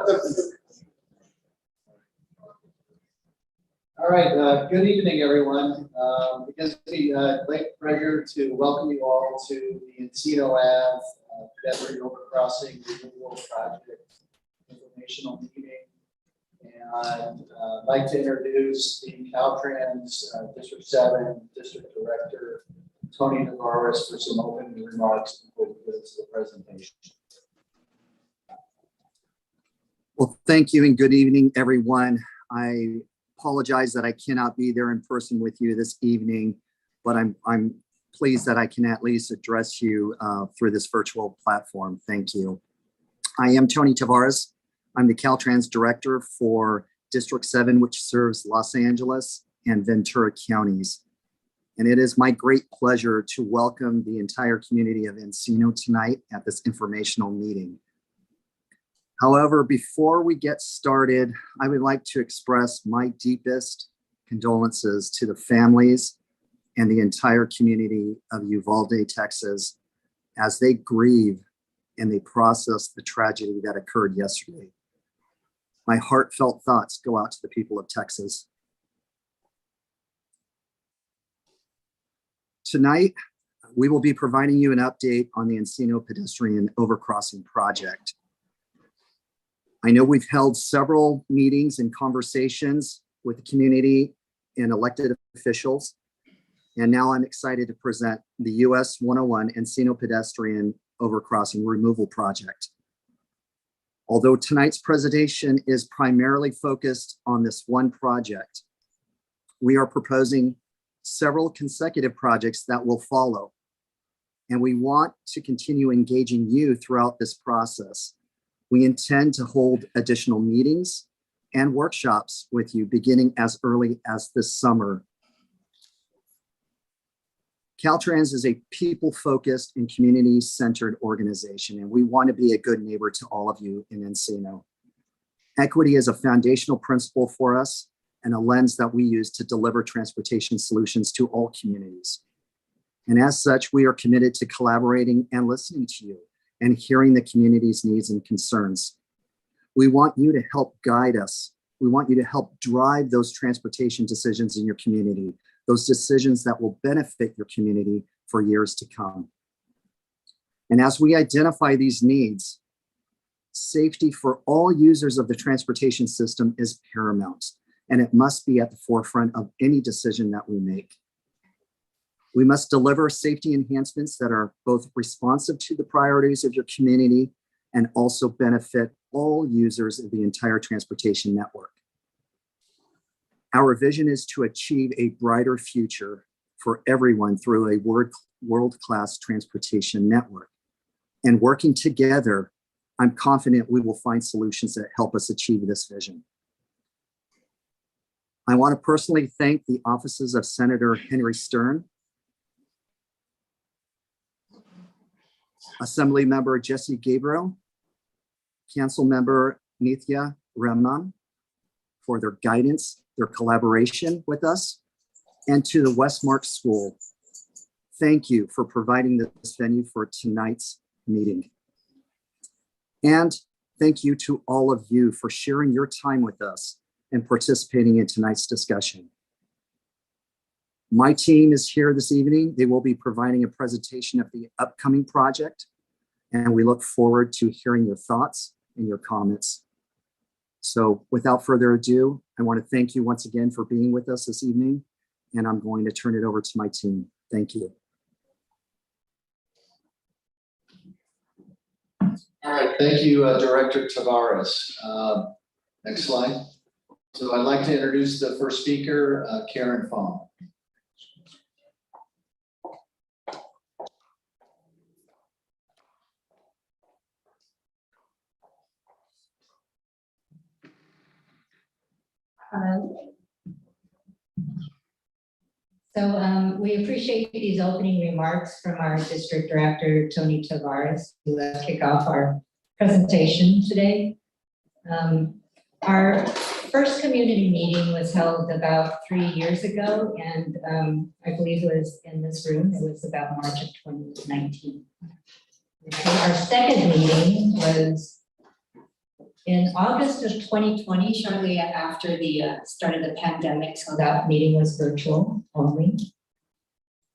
All right, good evening, everyone. It gives me great pleasure to welcome you all to the Encino Ave pedestrian overcrossing removal project informational meeting. And I'd like to introduce the Caltrans District 7 District Director, Tony Navarez, for some opening remarks before we go to the presentation. Well, thank you and good evening, everyone. I apologize that I cannot be there in person with you this evening, but I'm pleased that I can at least address you through this virtual platform. Thank you. I am Tony Tavares. I'm the Caltrans Director for District 7, which serves Los Angeles and Ventura counties. And it is my great pleasure to welcome the entire community of Encino tonight at this informational meeting. However, before we get started, I would like to express my deepest condolences to the families and the entire community of Uvalde, Texas, as they grieve and they process the tragedy that occurred yesterday. My heartfelt thoughts go out to the people of Texas. Tonight, we will be providing you an update on the Encino pedestrian overcrossing project. I know we've held several meetings and conversations with the community and elected officials, and now I'm excited to present the US 101 Encino pedestrian overcrossing removal project. Although tonight's presentation is primarily focused on this one project, we are proposing several consecutive projects that will follow, and we want to continue engaging you throughout this process. We intend to hold additional meetings and workshops with you beginning as early as this summer. Caltrans is a people-focused and community-centered organization, and we want to be a good neighbor to all of you in Encino. Equity is a foundational principle for us and a lens that we use to deliver transportation solutions to all communities. And as such, we are committed to collaborating and listening to you and hearing the community's needs and concerns. We want you to help guide us. We want you to help drive those transportation decisions in your community, those decisions that will benefit your community for years to come. And as we identify these needs, safety for all users of the transportation system is paramount, and it must be at the forefront of any decision that we make. We must deliver safety enhancements that are both responsive to the priorities of your community and also benefit all users of the entire transportation network. Our vision is to achieve a brighter future for everyone through a world-class transportation network. And working together, I'm confident we will find solutions that help us achieve this vision. I want to personally thank the offices of Senator Henry Stern, Assembly Member Jesse Gabriel, Council Member Nithya Ramnan for their guidance, their collaboration with us, and to the Westmark School. Thank you for providing this venue for tonight's meeting. And thank you to all of you for sharing your time with us and participating in tonight's discussion. My team is here this evening. They will be providing a presentation of the upcoming project, and we look forward to hearing your thoughts and your comments. So without further ado, I want to thank you once again for being with us this evening, and I'm going to turn it over to my team. Thank you. All right, thank you, Director Tavares. Next slide. So I'd like to introduce the first speaker, Karen Fong. We appreciate these opening remarks from our District Director, Tony Tavares, to kick off our presentation today. Our first community meeting was held about 3 years ago, and I believe it was in this room. It was about March of 2019. Okay, our second meeting was in August of 2020, shortly after the start of the pandemic, so that meeting was virtual only.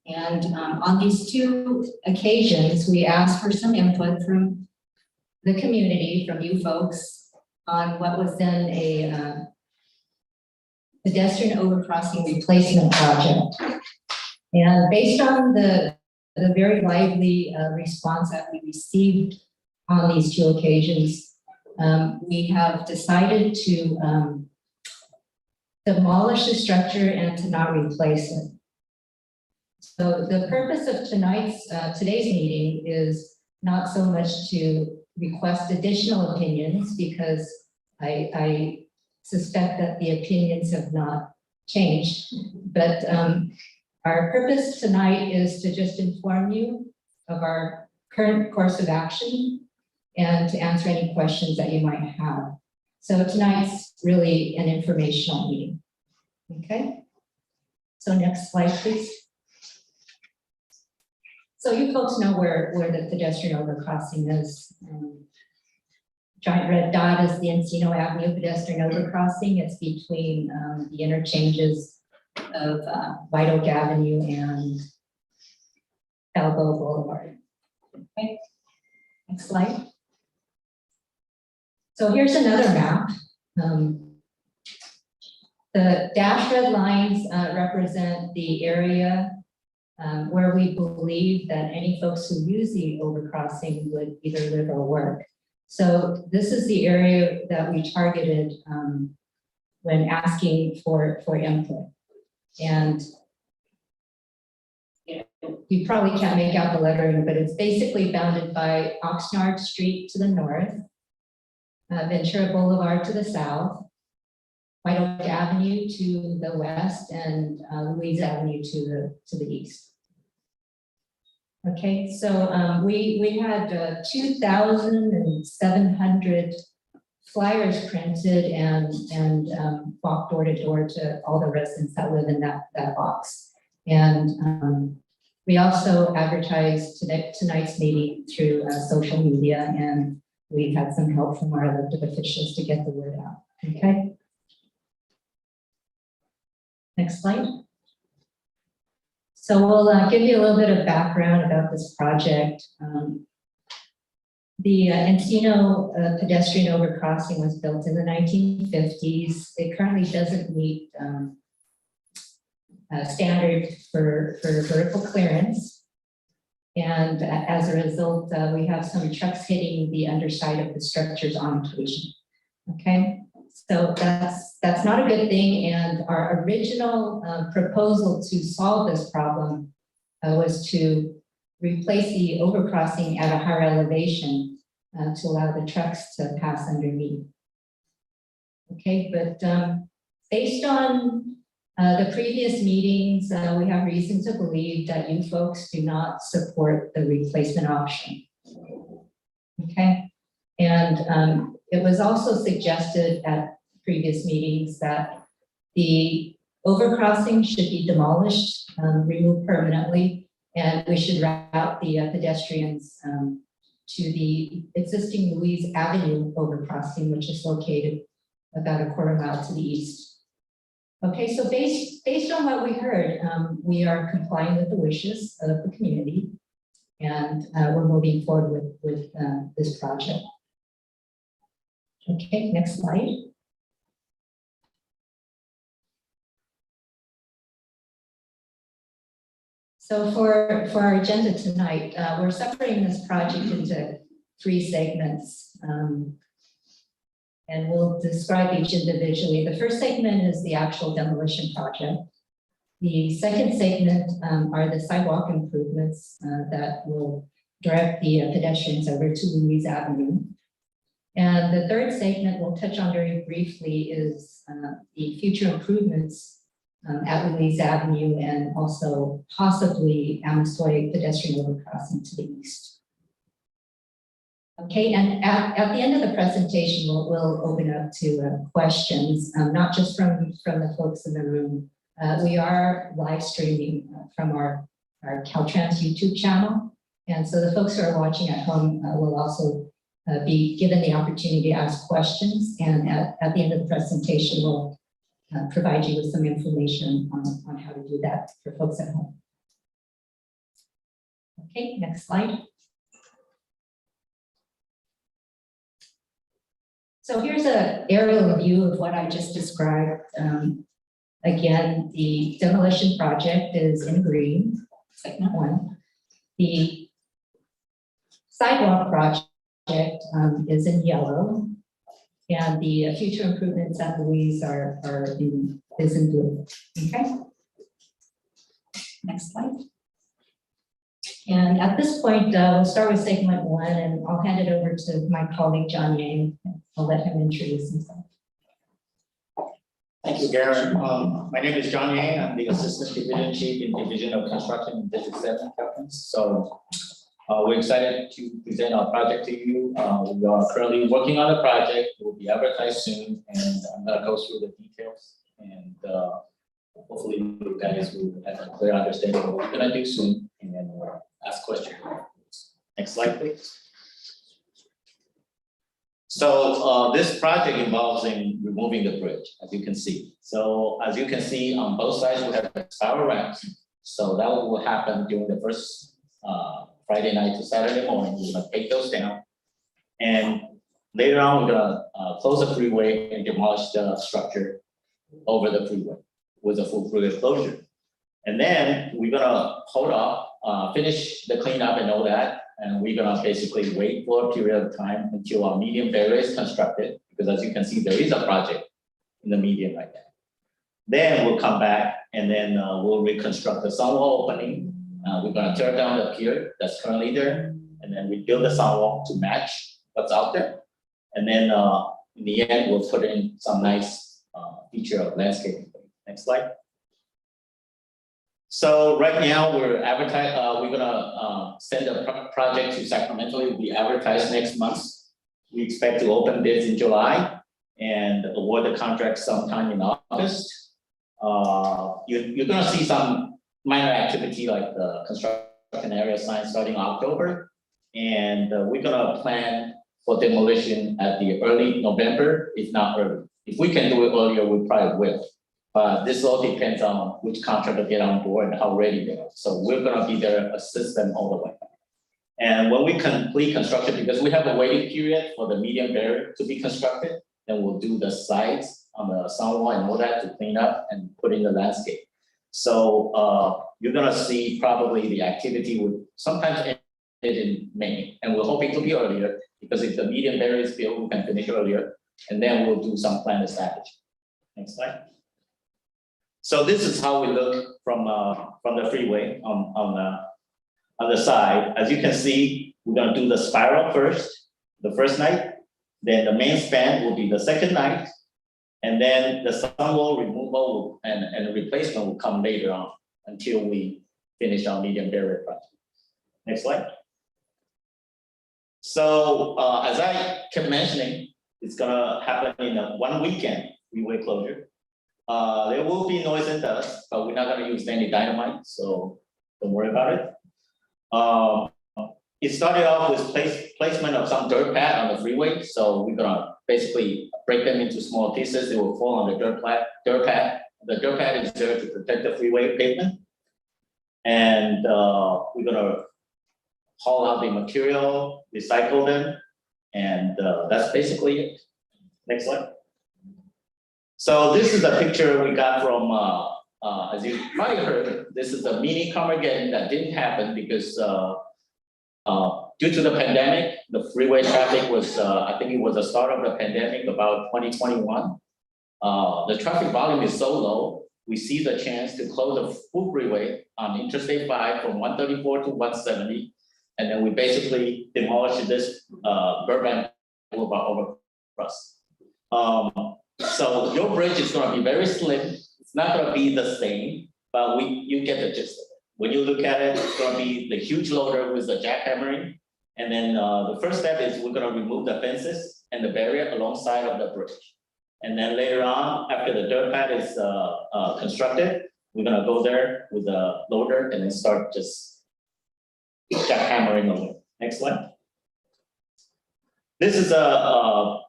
And on these two occasions, we asked for some input from the community, from you folks, on what was then a pedestrian overcrossing replacement project. And based on the very lively response that we received on these two occasions, we have decided to demolish the structure and to not replace it. So the purpose of today's meeting is not so much to request additional opinions, because I suspect that the opinions have not changed, but our purpose tonight is to just inform you of our current course of action and to answer any questions that you might have. So tonight's really an informational meeting. Okay. So next slide, please. So you folks know where the pedestrian overcrossing is. Giant red dot is the Encino Avenue pedestrian overcrossing. It's between the interchanges of White Oak Avenue and Balboa Boulevard. Okay, next slide. So here's another map. The dashed red lines represent the area where we believe that any folks who use the overcrossing would either live or work. So this is the area that we targeted when asking for input. And you probably can't make out the lettering, but it's basically bounded by Oxnard Street to the north, Ventura Boulevard to the south, White Oak Avenue to the west, and Louise Avenue to the east. Okay, so we had 2,700 flyers printed and walked door to door to all the residents that live in that box. And we also advertised tonight's meeting through social media, and we've had some help from our elected officials to get the word out. Okay. Next slide. So we'll give you a little bit of background about this project. The Encino pedestrian overcrossing was built in the 1950s. It currently doesn't meet standard for vertical clearance. And as a result, we have some trucks hitting the underside of the structures on occasion. Okay. So that's not a good thing. And our original proposal to solve this problem was to replace the overcrossing at a higher elevation to allow the trucks to pass underneath. Okay, but based on the previous meetings, we have reason to believe that you folks do not support the replacement option. Okay, and it was also suggested at previous meetings that the overcrossing should be demolished, removed permanently, and we should route the pedestrians to the existing Louise Avenue overcrossing, which is located about a quarter mile to the east. Okay, so based on what we heard, we are complying with the wishes of the community, and we're moving forward with this project. Okay, next slide. So for our agenda tonight, we're separating this project into 3 segments, and we'll describe each individually. The first segment is the actual demolition project. The second segment are the sidewalk improvements that will direct the pedestrians over to Louise Avenue. And the third segment we'll touch on very briefly is the future improvements at Louise Avenue and also possibly Amasoy pedestrian overcrossing to the east. Okay, and at the end of the presentation, we'll open up to questions, not just from the folks in the room. We are live streaming from our Caltrans YouTube channel. And so the folks who are watching at home will also be given the opportunity to ask questions, and at the end of the presentation, we'll provide you with some information on how to do that for folks at home. Okay, next slide. So here's an aerial view of what I just described. Again, the demolition project is in green, segment 1. The sidewalk project is in yellow, and the future improvements at Louise is in blue. Okay. Next slide. And at this point, we'll start with segment 1, and I'll hand it over to my colleague John Yang. I'll let him introduce himself. Thank you, Garen. My name is John Yang. I'm the Assistant Division Chief in Division of Construction in District 7 Governance. So we're excited to present our project to you. We are currently working on the project. It will be advertised soon, and I'm going to go through the details. And hopefully you guys will have a clear understanding of what we're going to do soon, and then we'll ask questions. Next slide, please. So this project involves in removing the bridge, as you can see. So as you can see on both sides, we have spiral ramps. So that will happen during the first Friday night to Saturday morning. We're gonna take those down. And later on, we're gonna close the freeway and demolish the structure over the freeway with a full freeway closure. And then we're gonna hold off, finish the cleanup and all that. And we're gonna basically wait for a period of time until our median barrier is constructed, because as you can see, there is a project in the median right now. Then we'll come back and then we'll reconstruct the sunwall opening. We're gonna tear down the pier that's currently there, and then we build the sunwall to match what's out there. And then in the end, we'll put in some nice feature of landscaping. Next slide. So right now we're gonna send a project to Sacramento. It will be advertised next month. We expect to open bids in July and award the contract sometime in August. You're gonna see some minor activity like the construction area sign starting October. And we're gonna plan for demolition at the early November, if not early. If we can do it earlier, we probably will. But this all depends on which contractor get on board and how ready they are. So we're gonna be there, assist them all the way. And when we complete construction, because we have a waiting period for the median barrier to be constructed, then we'll do the sides on the sunwall and all that to clean up and put in the landscape. So you're gonna see probably the activity would sometimes end in May, and we're hoping to be earlier, because if the median barrier is built, we can finish earlier, and then we'll do some plan establishment. Next slide. So this is how we look from the freeway on the side. As you can see, we're gonna do the spiral first, the first night. Then the main span will be the second night. And then the sunwall removal and replacement will come later on until we finish our median barrier project. Next slide. So as I kept mentioning, it's gonna happen in one weekend freeway closure. There will be noise and dust, but we're not going to use any dynamite, so don't worry about it. It started off with placement of some dirt pad on the freeway, so we're going to basically break them into small pieces. They will fall on the dirt pad. The dirt pad is there to protect the freeway pavement. And we're going to haul out the material, recycle them, and that's basically it. Next slide. So this is a picture we got from, as you probably heard, this is a mini Carmageddon that didn't happen because due to the pandemic, the freeway traffic was, I think it was the start of the pandemic about 2021. The traffic volume is so low, we see the chance to close the full freeway on Interstate 5 from 134 to 170. And then we basically demolished this Burbank Boulevard overpass. So your bridge is going to be very slim. It's not going to be the same, but you get the gist of it. When you look at it, it's going to be the huge loader with the jackhammering. And then the first step is we're going to remove the fences and the barrier alongside of the bridge. And then later on, after the dirt pad is constructed, we're going to go there with the loader and then start just jackhammering over. Next slide. This is a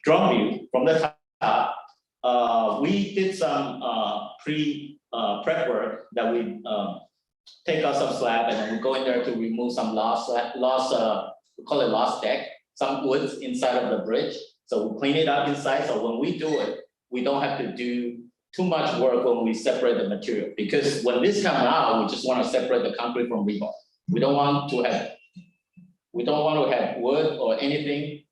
drone view from the top. We did some prep work that we take out some slab and then we go in there to remove some we call it lost deck, some woods inside of the bridge. So we clean it up inside. So when we do it, we don't have to do too much work when we separate the material. Because when this comes out, we just want to separate the concrete from rebar. We don't want to have wood or anything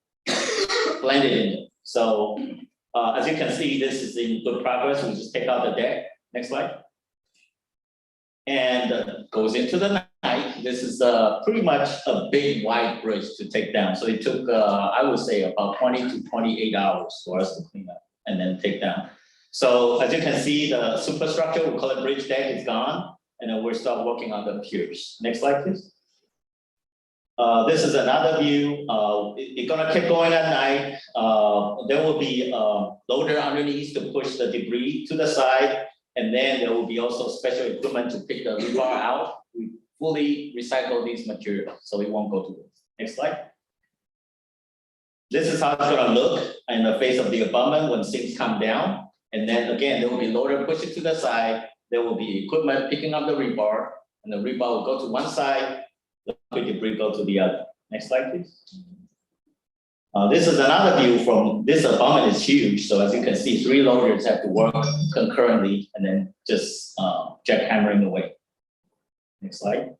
blended in it. So as you can see, this is in good progress. We just take out the deck. Next slide. And goes into the night. This is pretty much a big wide bridge to take down. So it took, I would say, about 20 to 28 hours for us to clean up and then take down. So as you can see, the superstructure, we call it bridge deck, is gone. And then we'll start working on the piers. Next slide, please. This is another view. It's gonna keep going at night. There will be a loader underneath to push the debris to the side. And then there will be also special equipment to pick the rebar out. We fully recycle these materials, so it won't go to waste. Next slide. This is how it's gonna look in the face of the abutment when things come down. And then again, there will be loader push it to the side. There will be equipment picking up the rebar, and the rebar will go to one side, the debris go to the other. Next slide, please. This is another view from this abutment is huge. So as you can see, 3 loaders have to work concurrently and then just jackhammering away. Next slide.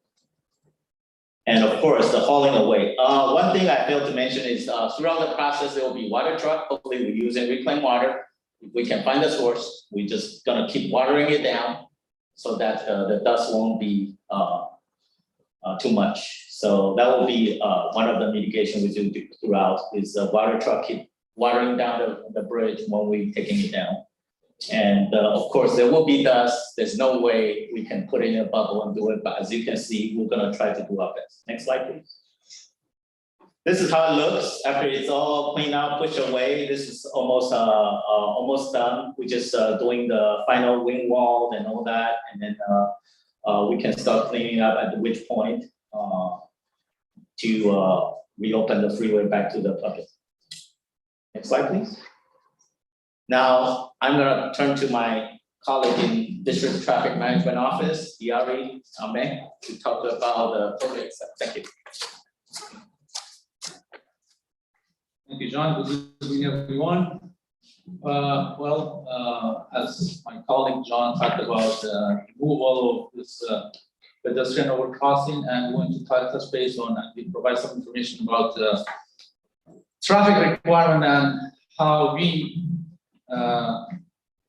And of course, the hauling away. One thing I failed to mention is throughout the process, there will be water truck. Hopefully we're using reclaimed water. If we can find the source, we're just gonna keep watering it down so that the dust won't be too much. So that will be one of the mitigation we do throughout is the water truck keep watering down the bridge when we're taking it down. And of course, there will be dust. There's no way we can put it in a bubble and do it. But as you can see, we're gonna try to do our best. Next slide, please. This is how it looks after it's all cleaned out, pushed away. This is almost done. We're just doing the final wing wall and all that. And then we can start cleaning up at which point to reopen the freeway back to the public. Next slide, please. Now, I'm gonna turn to my colleague in District Traffic Management Office, Yari Ame, to talk about the projects. Thank you. Thank you, John. Good evening, everyone. As my colleague John talked about removal of this pedestrian overcrossing, and going to touch base on and provide some information about traffic requirement and how we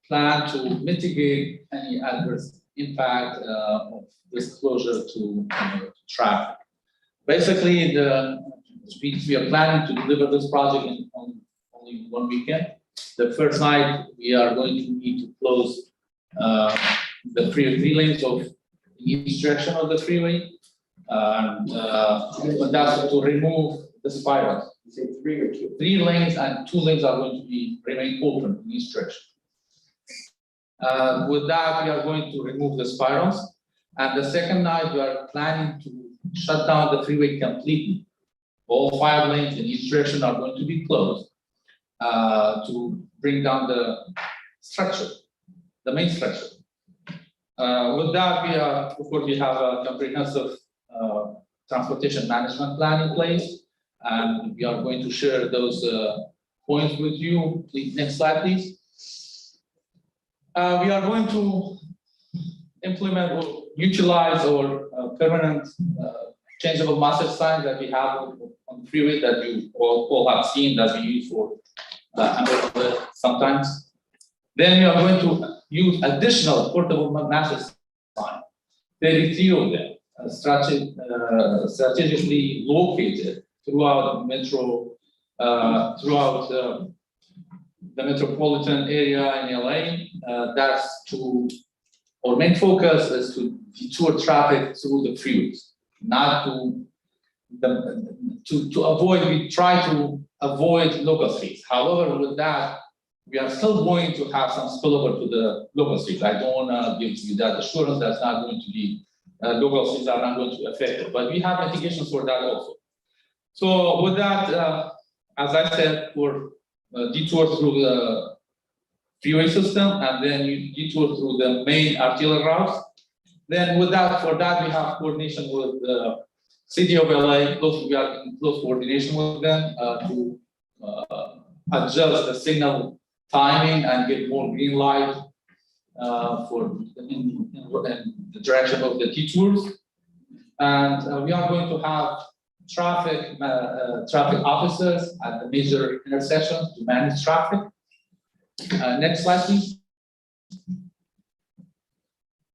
plan to mitigate any adverse impact of this closure to traffic. Basically, we are planning to deliver this project in only one weekend. The first night, we are going to need to close the 3 lanes of each direction of the freeway. But that's to remove the spirals. You say 3 or 2? 3 lanes and 2 lanes are going to remain open in each direction. With that, we are going to remove the spirals. And the second night, we are planning to shut down the freeway completely. All 5 lanes in each direction are going to be closed to bring down the structure, the main structure. With that, we have a comprehensive transportation management plan in place, and we are going to share those points with you. Please, next slide, please. We are going to implement or utilize our permanent changeable message signs that we have on the freeway that you all have seen that we use for sometimes. Then we are going to use additional portable message signs, 33 of them, strategically located throughout metro, throughout the metropolitan area in LA. That's to, our main focus is to detour traffic through the freeways, not to avoid, we try to avoid local streets. However, with that, we are still going to have some spillover to the local streets. I don't want to give you that assurance that's not going to be, local streets are not going to affect it, but we have mitigations for that also. So with that, as I said, for detour through the freeway system, and then you detour through the main arterial routes. Then with that, for that, we have coordination with the City of LA, we are in close coordination with them to adjust the signal timing and get more green light for in the direction of the detours. And we are going to have traffic officers at the major intersections to manage traffic. Next slide, please.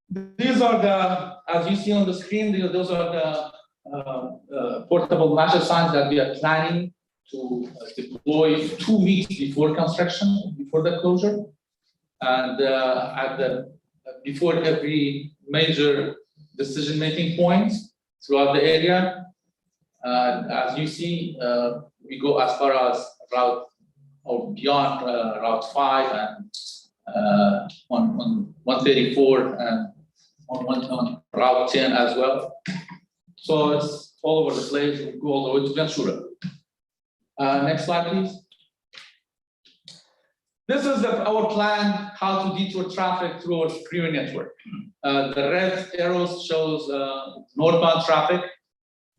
These are the, as you see on the screen, those are the portable measure signs that we are planning to deploy 2 weeks before construction, before the closure, and before every major decision-making point throughout the area. As you see, we go as far as route or beyond Route 5 and on 134 and on Route 10 as well. So it's all over the place. We go all the way to Ventura. Next slide, please. This is our plan how to detour traffic through our freeway network. The red arrows shows northbound traffic.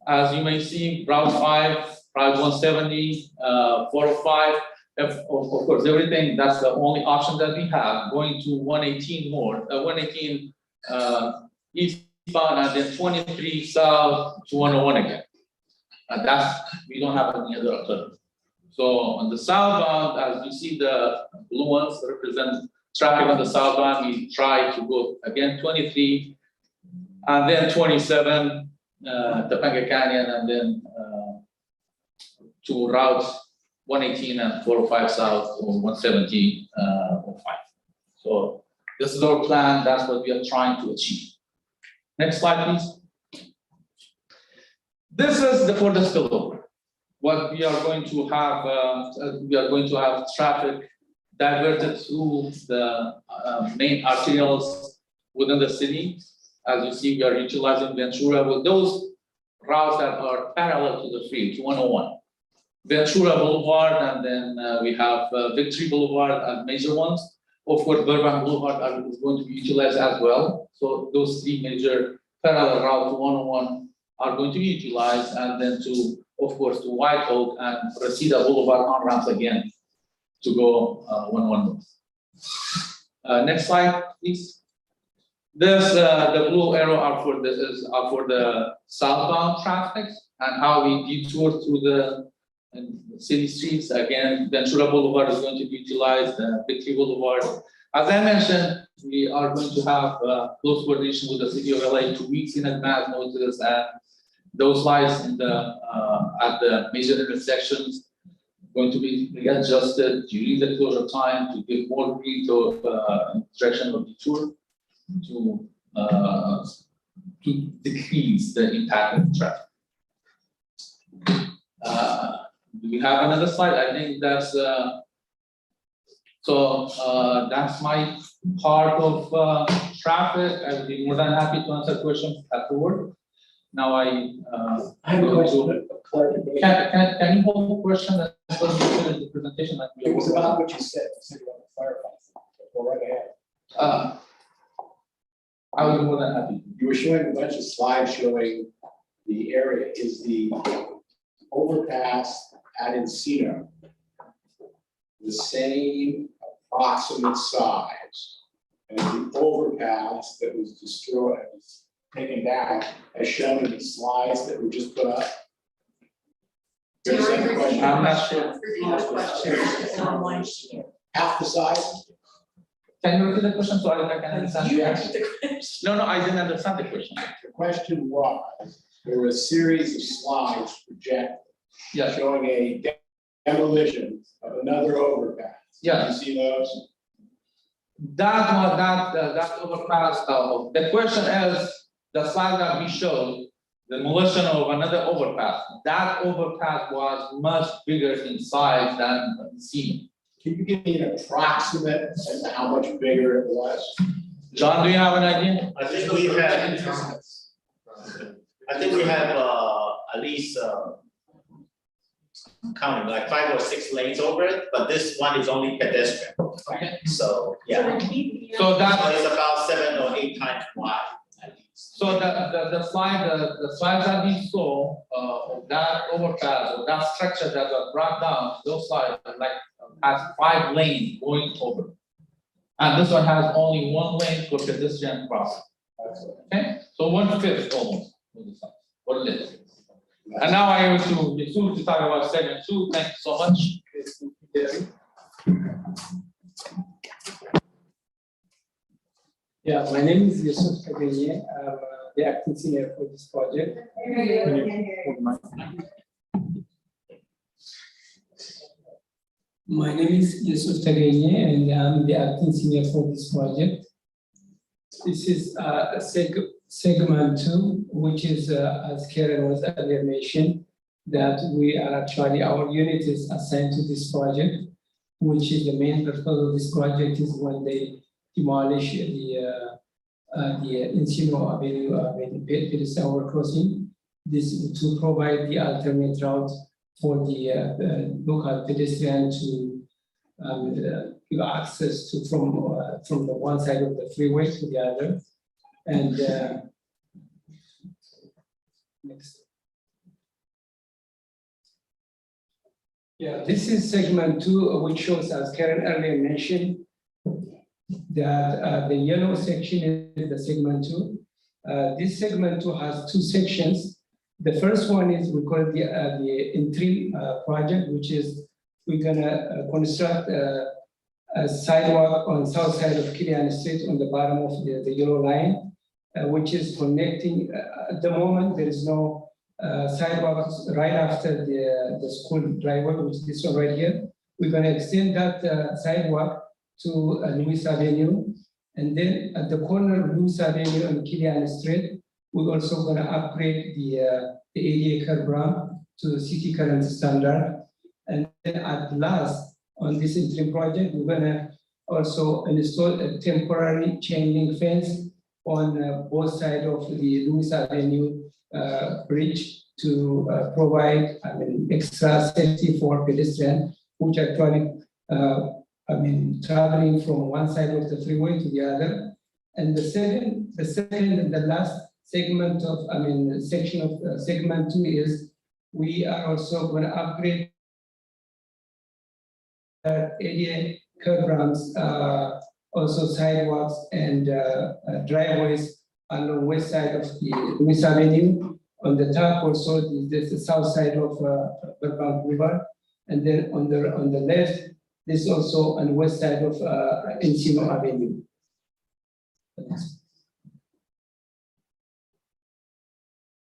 As you may see, Route 5, Route 170, 405. Of course, everything, that's the only option that we have, going to 118 eastbound, and then 23 south to 101 again. We don't have any other alternative. So on the southbound, as you see the blue ones that represent traffic on the southbound, we try to go again 23, and then 27, Topanga Canyon, and then to Route 118 and 405 south or 170 05. So this is our plan. That's what we are trying to achieve. Next slide, please. This is for the spillover. What we are going to have, traffic diverted through the main arterials within the city. As you see, we are utilizing Ventura with those routes that are parallel to the freeway, to 101. Ventura Boulevard, and then we have Victory Boulevard as major ones. Of course, Burbank Boulevard is going to be utilized as well. So those 3 major parallel routes to 101 are going to be utilized, and then of course, to White Oak and Reseda Boulevard on ramps again to go 101 north. Next slide, please. This the blue arrow are for the southbound traffic and how we detour through the city streets. Again, Ventura Boulevard is going to be utilized, Victory Boulevard. As I mentioned, we are going to have close coordination with the City of LA 2 weeks in advance notice, and those lights in at the major intersections going to be readjusted during the closure time to give more green to direction of detour to decrease the impact of traffic. Do we have another slide? I think that's that's my part of traffic. I would be more than happy to answer questions afterward. Now I have a question. Can you hold the question and finish the presentation? It was about what you said. You said you want to clarify something. Go right ahead. I would be more than happy. You were showing a bunch of slides showing the area. Is the overpass at Encino the same approximate size as the overpass that was destroyed, taken down, as shown in the slides that were just put up? I'm not sure. Half the size? Can you repeat the question so I can understand? You asked the question. No, I didn't understand the question. The question was, there were a series of slides projected Yeah. showing a demolition of another overpass. Yeah. You see those? That overpass. The question is the slide that we showed, the demolition of another overpass. That overpass was much bigger in size than Encino. Can you give me an approximate as to how much bigger it was? John, do you have an idea? I think we have at least counting, like 5 or 6 lanes over it, but this one is only pedestrian. Okay. So, yeah. So So that, it's about 7 or 8 times wide at least. so the slides that we saw, of that overpass, or that structure that was brought down, those slides are like, has 5 lanes going over. And this one has only 1 lane for pedestrian crossing. Okay, so 1/5 almost of the size, what it is. And now I go to Yusuf to talk about segment 2. Thank you so much. Yeah, my name is Yusuf Kaganye. I'm the acting senior for this project. My name is Yusuf Kaganye, and I'm the acting senior for this project. This is segment 2, which is, as Karen was earlier mentioned, that we are actually, our unit is assigned to this project, which is the main purpose of this project is when they demolish the Encino Avenue pedestrian overcrossing. This to provide the alternate route for the local pedestrian to give access to from the one side of the freeway to the other. And next. Yeah, this is segment 2, which shows, as Karen earlier mentioned, that the yellow section is the segment 2. This segment 2 has 2 sections. The first one is we call the Encino project, which is we're gonna construct a sidewalk on south side of Kilian Street on the bottom of the yellow line, which is connecting. At the moment, there is no sidewalks right after the school driveway, which is this one right here. We're gonna extend that sidewalk to Louis Avenue, and then at the corner of Louis Avenue and Kilian Street, we're also gonna upgrade the ADA curb ramp to city current standard. And then at last, on this interim project, we're gonna also install a temporary chain link fence on both sides of the Louis Avenue bridge to provide, extra safety for pedestrians, which actually, traveling from one side of the freeway to the other. And the second and the last segment of, section of segment 2 is we are also going to upgrade ADA curb ramps, also sidewalks and driveways on the west side of the Louis Avenue. On the top also, there's the south side of Burbank River. And then on the left, this also on the west side of Encino Avenue.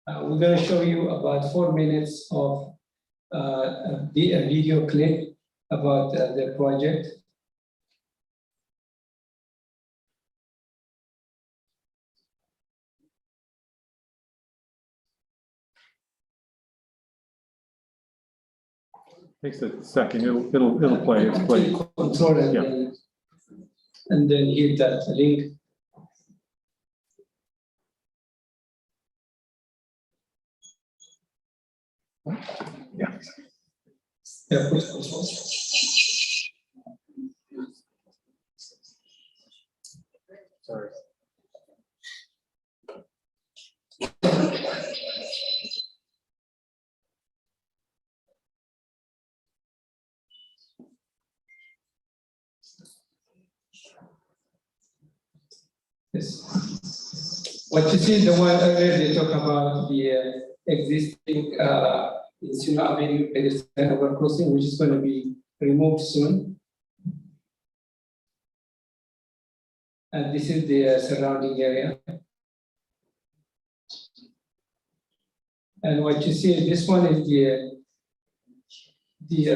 We're going to show you about 4 minutes of a video clip about the project. Takes a second. It'll play. It's played. Control and, Yeah. And then hit that link. Yeah. Yeah, push control. Sorry. Yes. What you see, the one earlier they talk about the existing Encino Avenue pedestrian overcrossing, which is going to be removed soon. And this is the surrounding area. And what you see, this one is the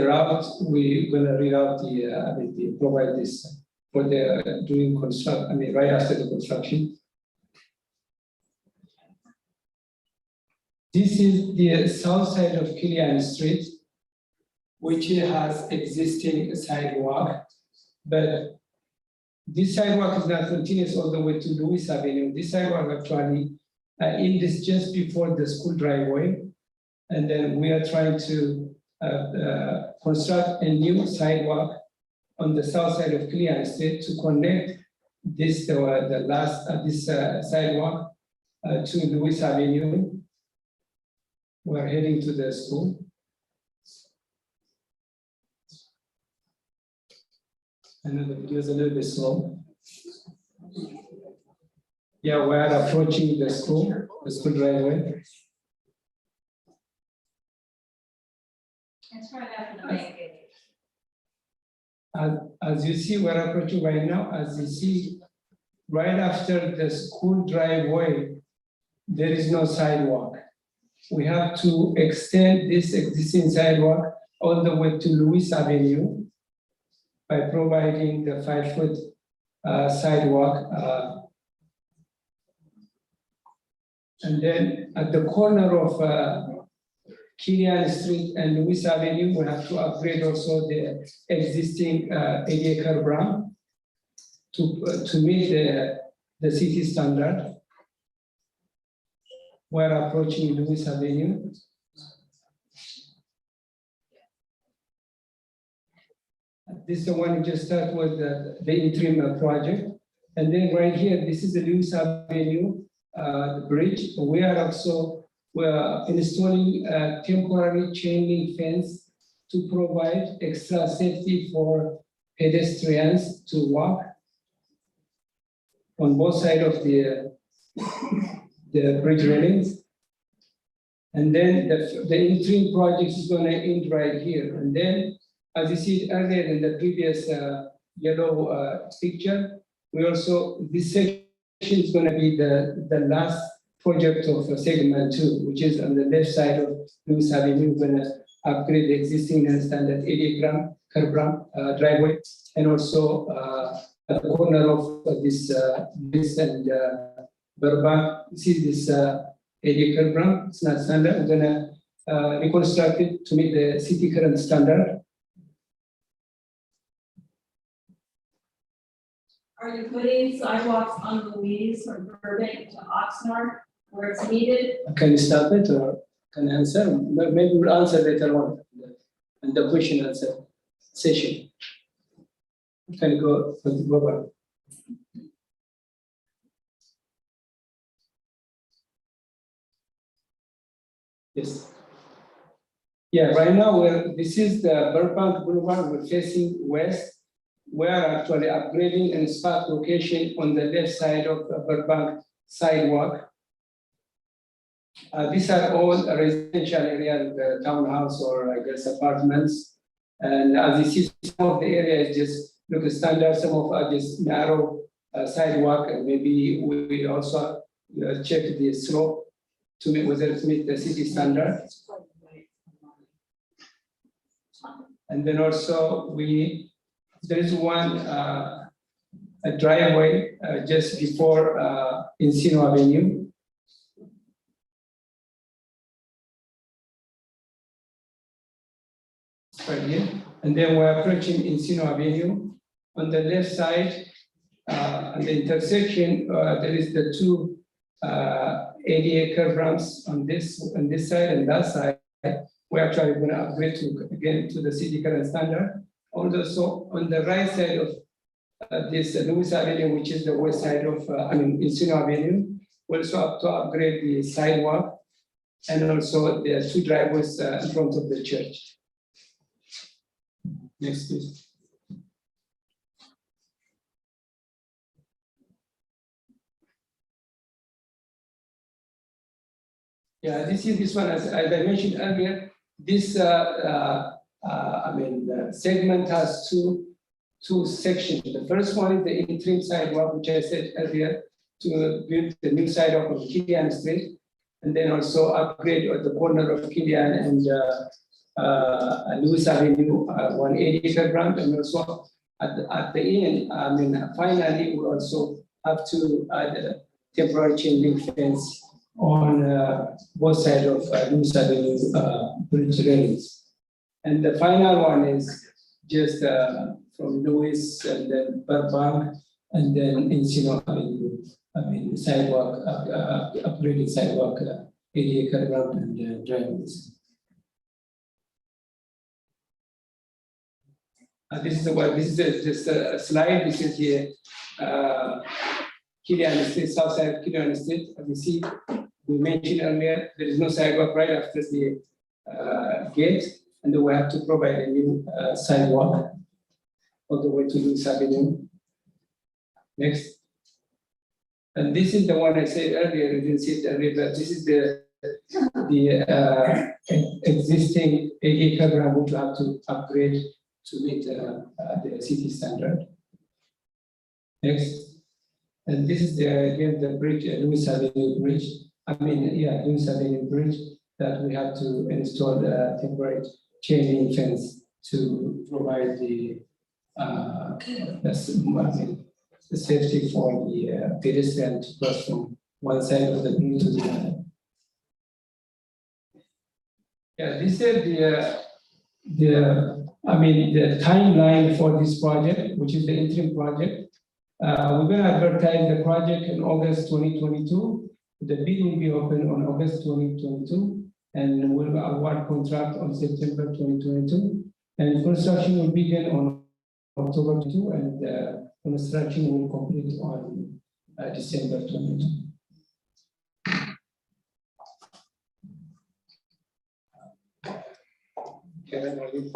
route we're going to reroute the provide this for the doing construction. Right after the construction. This is the south side of Kilian Street, which has existing sidewalk, but this sidewalk is not continuous all the way to Louis Avenue. This sidewalk actually in this just before the school driveway, and then we are trying to construct a new sidewalk on the south side of Clear Street to connect this, this sidewalk to Lewis Avenue. We're heading to the school. I know the video is a little bit slow. Yeah, we're approaching the school driveway. That's right after the main gate. As you see, we're approaching right now. As you see, right after the school driveway, there is no sidewalk. We have to extend this existing sidewalk all the way to Lewis Avenue by providing the 5-foot sidewalk. And then at the corner of Killian Street and Lewis Avenue, we have to upgrade also the existing ADA curb ramp to meet the city standard. We're approaching Lewis Avenue. This is the one we just start with the interim project. And then right here, this is the Lewis Avenue the bridge. We are installing a temporary chain link fence to provide extra safety for pedestrians to walk on both sides of the bridge railings. And then the interim project is going to end right here. And then, as you see earlier in the previous yellow picture, we also, this section is going to be the last project of segment 2, which is on the left side of Lewis Avenue. We're going to upgrade the existing standard 80 gram curb ramp driveway, and also at the corner of this and Burbank. See this 80 curb ramp, it's not standard. We're going to reconstruct it to meet the city current standard. Are you putting sidewalks on Louise from Burbank to Oxnard where it's needed? Can you stop it or can I answer? Maybe we'll answer later on in the question and answer session. Can you go for the global? Yes. Yeah, right now this is the Burbank Boulevard. We're facing west. We are actually upgrading and spot location on the left side of the Burbank sidewalk. These are all residential area, the townhouse or I guess apartments. And as you see, some of the area is just look standard, some of are just narrow sidewalk, and maybe we also check the slope to meet whether it meets the city standard. And then also there is one a driveway just before Encino Avenue. Right here. And then we're approaching Encino Avenue. On the left side, at the intersection, there is the two ADA curb ramps on this side and that side. We're actually going to upgrade again to the city current standard. Also, on the right side of this Lewis Avenue, which is the west side of Encino Avenue, we also have to upgrade the sidewalk and also the two driveways in front of the church. Next, please. Yeah, this one, as I mentioned earlier, this segment has two sections. The first one is the interim sidewalk, which I said earlier, to build the new sidewalk of Killian Street, and then also upgrade at the corner of Killian and Lewis Avenue, 180 curb ramp, and also at the end, finally, we also have to add a temporary chain link fence on both sides of Lewis Avenue bridge railings. And the final one is just from Lewis and then Burbank and then Encino Avenue, sidewalk, upgraded sidewalk, ADA curb ramp and driveways. This is what, this is just a slide, this is here, Kilian Estate, south side of Kilian Estate, as you see, we mentioned earlier, there is no sidewalk right after the gate, and then we have to provide a new sidewalk all the way to Louis Avenue. Next. And this is the one I said earlier, you didn't see it earlier, but this is the existing 8-acre ground which we have to upgrade to meet the city standard. Next. And this is again the bridge, Louis Avenue Bridge. Louis Avenue Bridge that we have to install a temporary chain link fence to provide the safety for the pedestrian to cross from one side of the bridge to the other. Yeah, this is the timeline for this project, which is the interim project. We're going to advertise the project in August 2022. The bid will be open on August 2022, and we'll award contract on September 2022. And construction will begin on October 2, and construction will complete on December 22. Kevin, are you-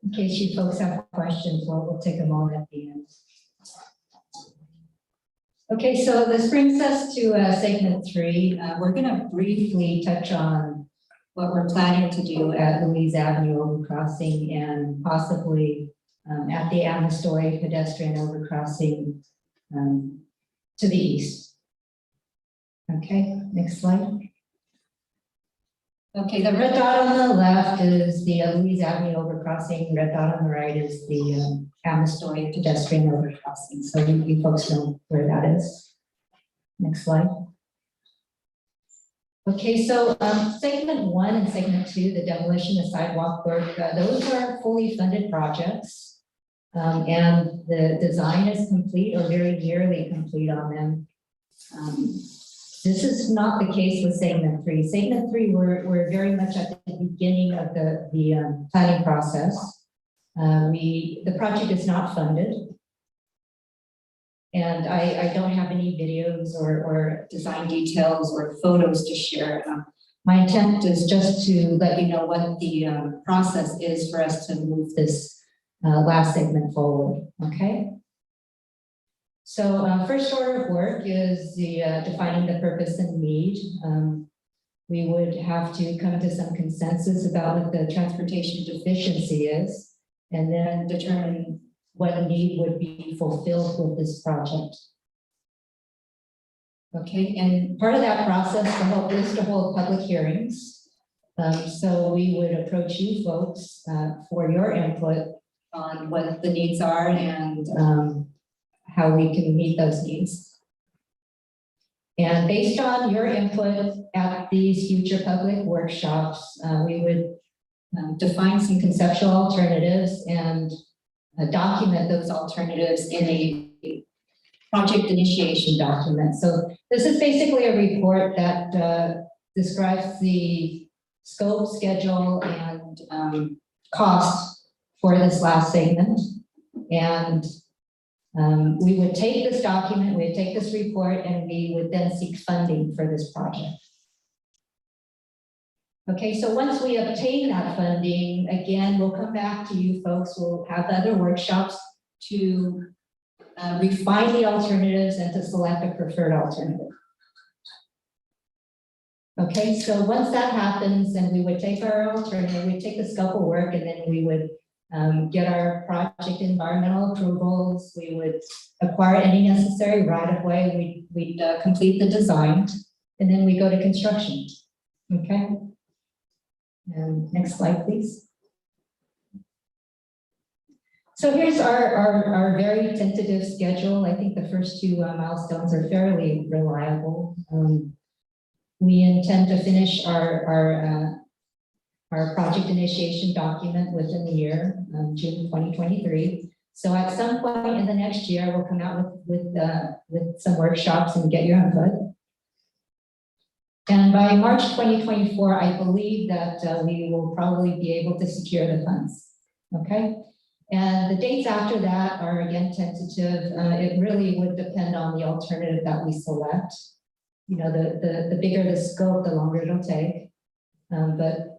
In case you folks have questions, we'll take them all at the end. Okay, so this brings us to segment 3. We're going to briefly touch on what we're planning to do at Louise Avenue overcrossing and possibly at the Anastoy pedestrian overcrossing to the east. Okay, next slide. Okay, the red dot on the left is the Louise Avenue overcrossing. Red dot on the right is the Anastoy pedestrian overcrossing. So you folks know where that is. Next slide. Okay, so segment 1 and segment 2, the demolition of sidewalk work, those are fully funded projects. And the design is complete or very nearly complete on them. This is not the case with segment 3. Segment 3, we're very much at the beginning of the planning process. The project is not funded. And I don't have any videos or design details or photos to share. My intent is just to let you know what the process is for us to move this last segment forward, okay? So first order of work is the defining the purpose and need. We would have to come to some consensus about what the transportation deficiency is, and then determine what need would be fulfilled with this project. Okay, and part of that process is to hold public hearings. So we would approach you folks for your input on what the needs are and how we can meet those needs. And based on your input at these future public workshops, we would define some conceptual alternatives and document those alternatives in a project initiation document. So this is basically a report that describes the scope, schedule, and cost for this last segment. And we would take this document, we would take this report, and we would then seek funding for this project. Okay, so once we obtain that funding, again, we'll come back to you folks. We'll have other workshops to refine the alternatives and to select a preferred alternative. Okay, so once that happens, then we would take our alternative, we'd take the scope of work, and then we would get our project environmental approvals. We would acquire any necessary right-of-way. We'd complete the design, and then we go to construction. Okay. And next slide, please. So here's our very tentative schedule. I think the first 2 milestones are fairly reliable. We intend to finish our project initiation document within the year, June 2023. So at some point in the next year, we'll come out with some workshops and get your input. And by March 2024, I believe that we will probably be able to secure the funds, okay? And the dates after that are again tentative. It really would depend on the alternative that we select. You know, the bigger the scope, the longer it'll take. But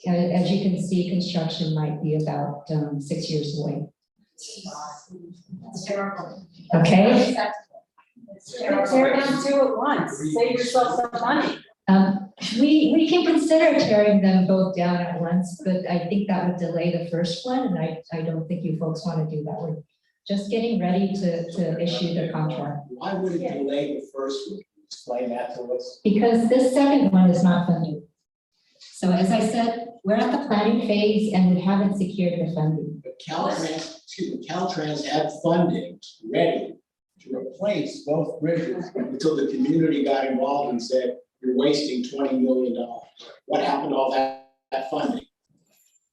as you can see, construction might be about 6 years away. It's terrible. Okay? Tear down two at once, save yourself some money. We can consider tearing them both down at once, but I think that would delay the first one, and I don't think you folks want to do that. We're just getting ready to issue the contract. Why would it delay the first one? Explain that to us. Because this second one is not funded. So as I said, we're at the planning phase and we haven't secured the funding. But Caltrans had funding ready to replace both bridges until the community got involved and said, you're wasting $20 million. What happened to all that funding?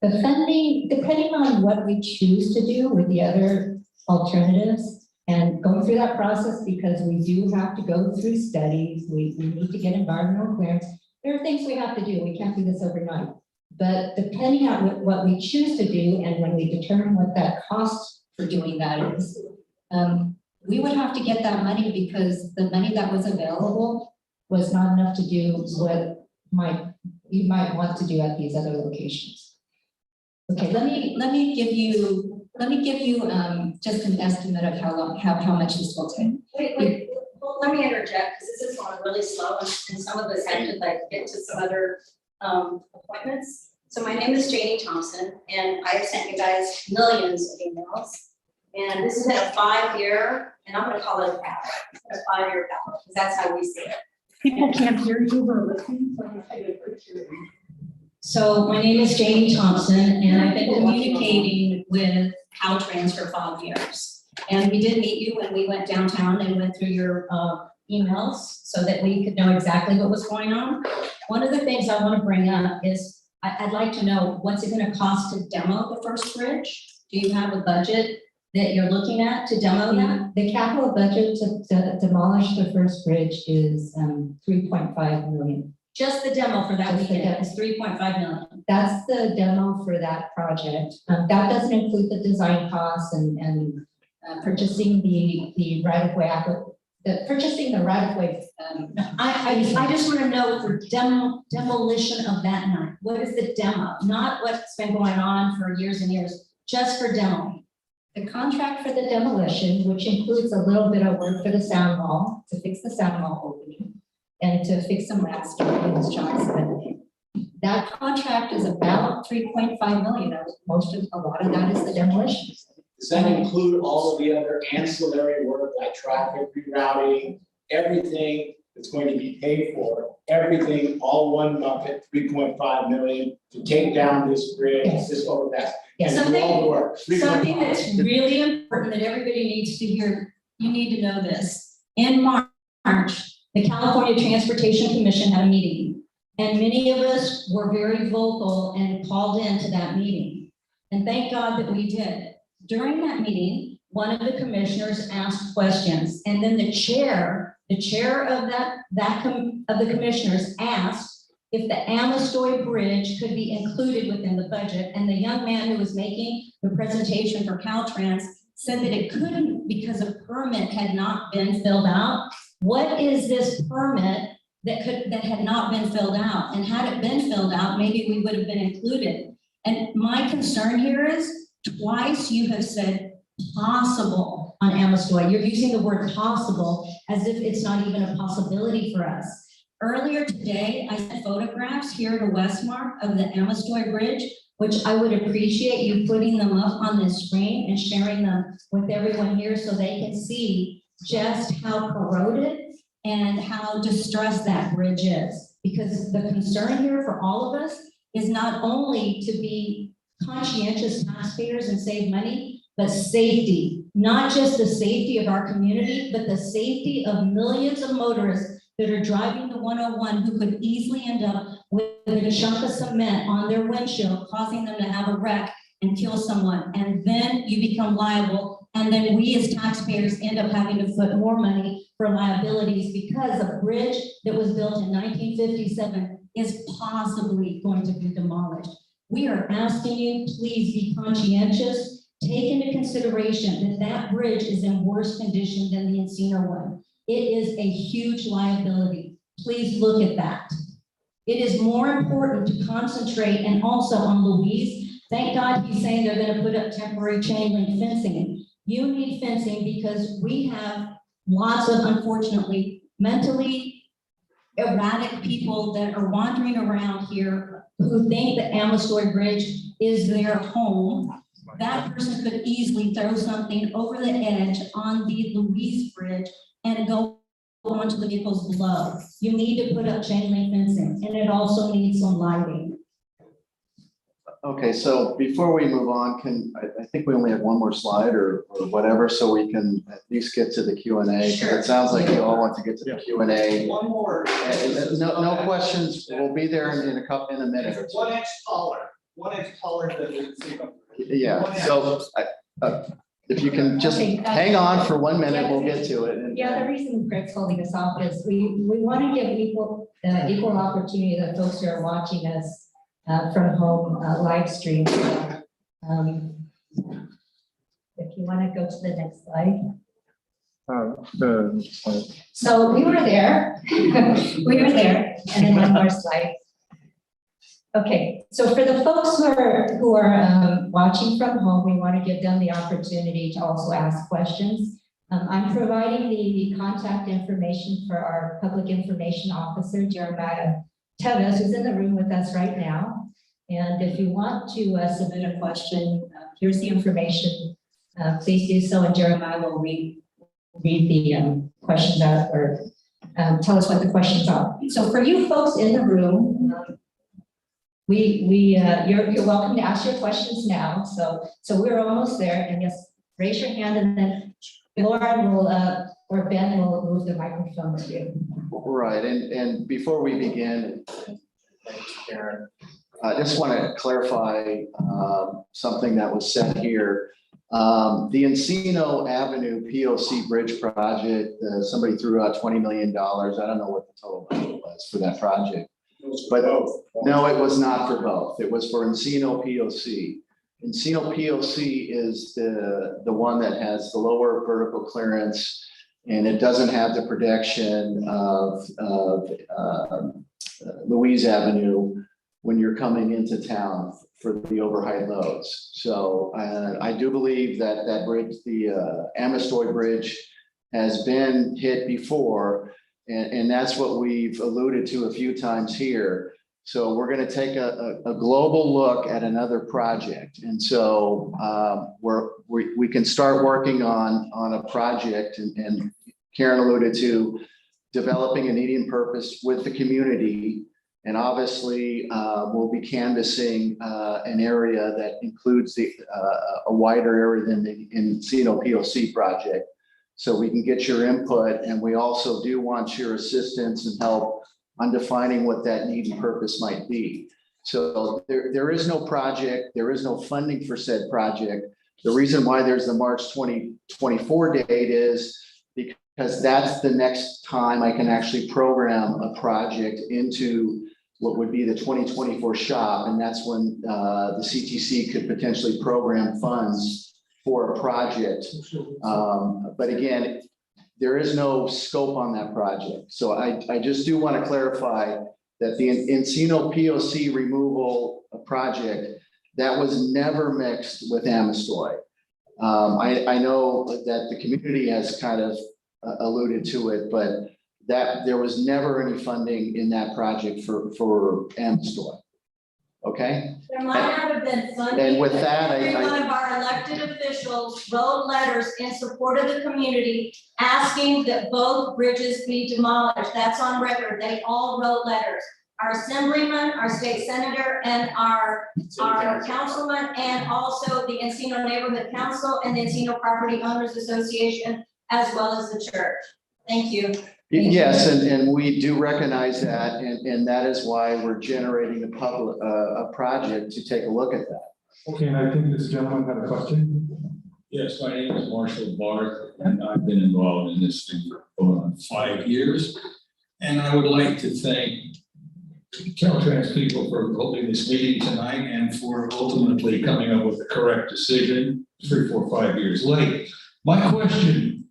The funding, depending on what we choose to do with the other alternatives and going through that process, because we do have to go through studies, we need to get environmental clearance. There are things we have to do. We can't do this overnight. But depending on what we choose to do and when we determine what that cost for doing that is, we would have to get that money because the money that was available was not enough to do what you might want to do at these other locations. Okay, let me give you just an estimate of how much this will take. Wait, well, let me interject, because this is going really slow, and some of us have to like get to some other appointments. So my name is Janie Thompson, and I have sent you guys millions of emails. And this has been a 5-year, and I'm gonna call it a battle. It's been a 5-year battle, because that's how we see it. People can't hear you or listen. So my name is Janie Thompson, and I've been communicating with Caltrans for 5 years. And we did meet you when we went downtown and went through your emails so that we could know exactly what was going on. One of the things I want to bring up is I'd like to know, what's it going to cost to demo the first bridge? Do you have a budget that you're looking at to demo that? The capital budget to demolish the first bridge is 3.5 million. Just the demo for that Just the weekend demo. is 3.5 million. That's the demo for that project. That doesn't include the design costs and purchasing the right-of-way, purchasing the right-of-way. I just want to know for demolition of that night, what is the demo? Not what's been going on for years and years, just for demo. The contract for the demolition, which includes a little bit of work for the sound wall, to fix the sound wall opening, and to fix some landscaping, as John said. That contract is about 3.5 million. A lot of that is the demolition. Does that include all of the other ancillary work like traffic rerouting, everything that's going to be paid for, everything, all one bucket, 3.5 million to take down this bridge, Yes. this overpass? Yes. And do all the work, 3.5. Something that's really important that everybody needs to hear, you need to know this. In March, the California Transportation Commission had a meeting, and many of us were very vocal and called into that meeting. And thank God that we did. During that meeting, one of the commissioners asked questions, and then the chair of the commissioners asked if the Amistoy Bridge could be included within the budget, and the young man who was making the presentation for Caltrans said that it couldn't because a permit had not been filled out. What is this permit that had not been filled out? And had it been filled out, maybe we would have been included. And my concern here is twice you have said possible on Amistoy. You're using the word possible as if it's not even a possibility for us. Earlier today, I sent photographs here to Westmark of the Amistoy Bridge, which I would appreciate you putting them up on the screen and sharing them with everyone here so they can see just how corroded and how distressed that bridge is. Because the concern here for all of us is not only to be conscientious taxpayers and save money, but safety, not just the safety of our community, but the safety of millions of motorists that are driving the 101 who could easily end up with a chunk of cement on their windshield, causing them to have a wreck and kill someone. And then you become liable And then we as taxpayers end up having to foot more money for liabilities because a bridge that was built in 1957 is possibly going to be demolished. We are asking you, please be conscientious. Take into consideration that that bridge is in worse condition than the Encino one. It is a huge liability. Please look at that. It is more important to concentrate, and also on Louise. Thank God he's saying they're going to put up temporary chain link fencing. You need fencing because we have lots of, unfortunately, mentally erratic people that are wandering around here who think that Amestoy Bridge is their home. That person could easily throw something over the edge on the Louise Bridge and go onto the vehicles below. You need to put up chain link fencing, and it also needs some lighting. Okay, so before we move on, I think we only have one more slide or whatever, so we can at least get to the Q&A. Sure. It sounds like you all want to get to the Q&A. One more. No questions. We'll be there in a minute or It's two. 1 inch taller than the Encino. Yeah, so if you can just Okay, hang on for 1 minute, we'll get to it. And- Yeah, the reason Craig's holding us off is we want to give equal opportunity to folks who are watching us from home live stream. If you want to go to the next slide. So we were there, and then one more slide. Okay, so for the folks who are watching from home, we want to give them the opportunity to also ask questions. I'm providing the contact information for our public information officer, Jeremiah Tevis, who's in the room with us right now. And if you want to submit a question, here's the information. Please do so, and Jeremiah will read the questions out or tell us what the questions are. So for you folks in the room, you're welcome to ask your questions now. So we're almost there, and just raise your hand, and then Lauren will or Ben will move the microphone to you. Right, and before we begin, thanks, Karen, I just want to clarify something that was said here. The Encino Avenue POC Bridge project, somebody threw out $20 million. I don't know what the total budget was for that project. But no, it was not for both. It was for Encino POC. Encino POC is the one that has the lower vertical clearance, and it doesn't have the protection of Louise Avenue when you're coming into town for the overheight loads. So I do believe that that bridge, the Amestoy Bridge, has been hit before, and that's what we've alluded to a few times here. So we're going to take a global look at another project, and so we can start working on a project, and Karen alluded to developing a need and purpose with the community. And obviously, we'll be canvassing an area that includes a wider area than the Encino POC project. So we can get your input, and we also do want your assistance and help on defining what that need and purpose might be. So there is no project, there is no funding for said project. The reason why there's the March 2024 date is because that's the next time I can actually program a project into what would be the 2024 shop, and that's when the CTC could potentially program funds for a project. But again, there is no scope on that project. So I just do want to clarify that the Encino POC removal project, that was never mixed with Amestoy. I know that the community has kind of alluded to it, but that there was never any funding in that project for Amestoy. Okay? There might not have been funding. And with but that, every one of our elected officials wrote letters in support of the community asking that both bridges be demolished. That's on record. They all wrote letters. Our assemblyman, our state senator, and our councilman, and also the Encino Neighborhood Council and the Encino Property Owners Association, as well as the church. Thank you. Yes, and we do recognize that, and that is why we're generating a project to take a look at that. Okay, and I think this gentleman had a question. Yes, my name is Marshall Barth, and I've been involved in this thing for going on 5 years. And I would like to thank Caltrans people for holding this meeting tonight and for ultimately coming up with the correct decision 3, 4, 5 years late. My question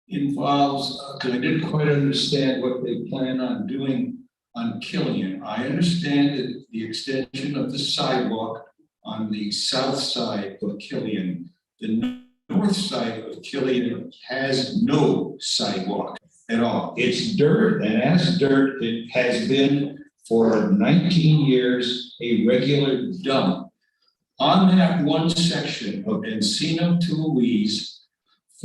involves, because I didn't quite understand what they plan on doing on Killian. I understand that the extension of the sidewalk on the south side of Killian, the north side of Killian has no sidewalk at all. It's dirt, and as dirt, it has been for 19 years a regular dump. On that one section of Encino to Louise,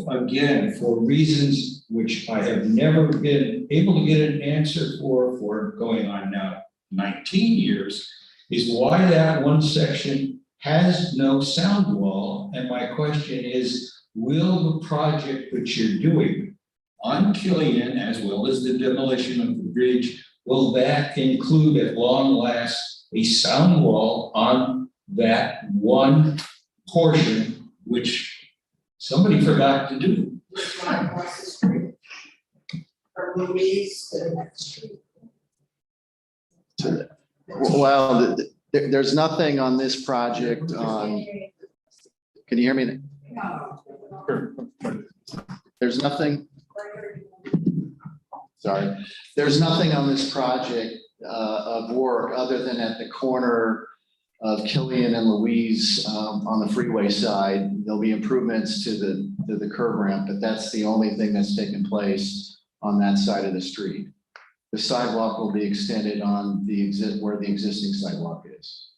again, for reasons which I have never been able to get an answer for going on now 19 years, is why that one section has no sound wall. And my question is, will the project that you're doing on Killian, as well as the demolition of the bridge, will that include at long last a sound wall on that one portion which somebody forgot to do? Which one across the street? From Louise to the next street. Well, there's nothing on this project on, can you hear me? There's nothing. Sorry, there's nothing on this project of work other than at the corner of Killian and Louise on the freeway side. There'll be improvements to the curb ramp, but that's the only thing that's taken place on that side of the street. The sidewalk will be extended on where the existing sidewalk is.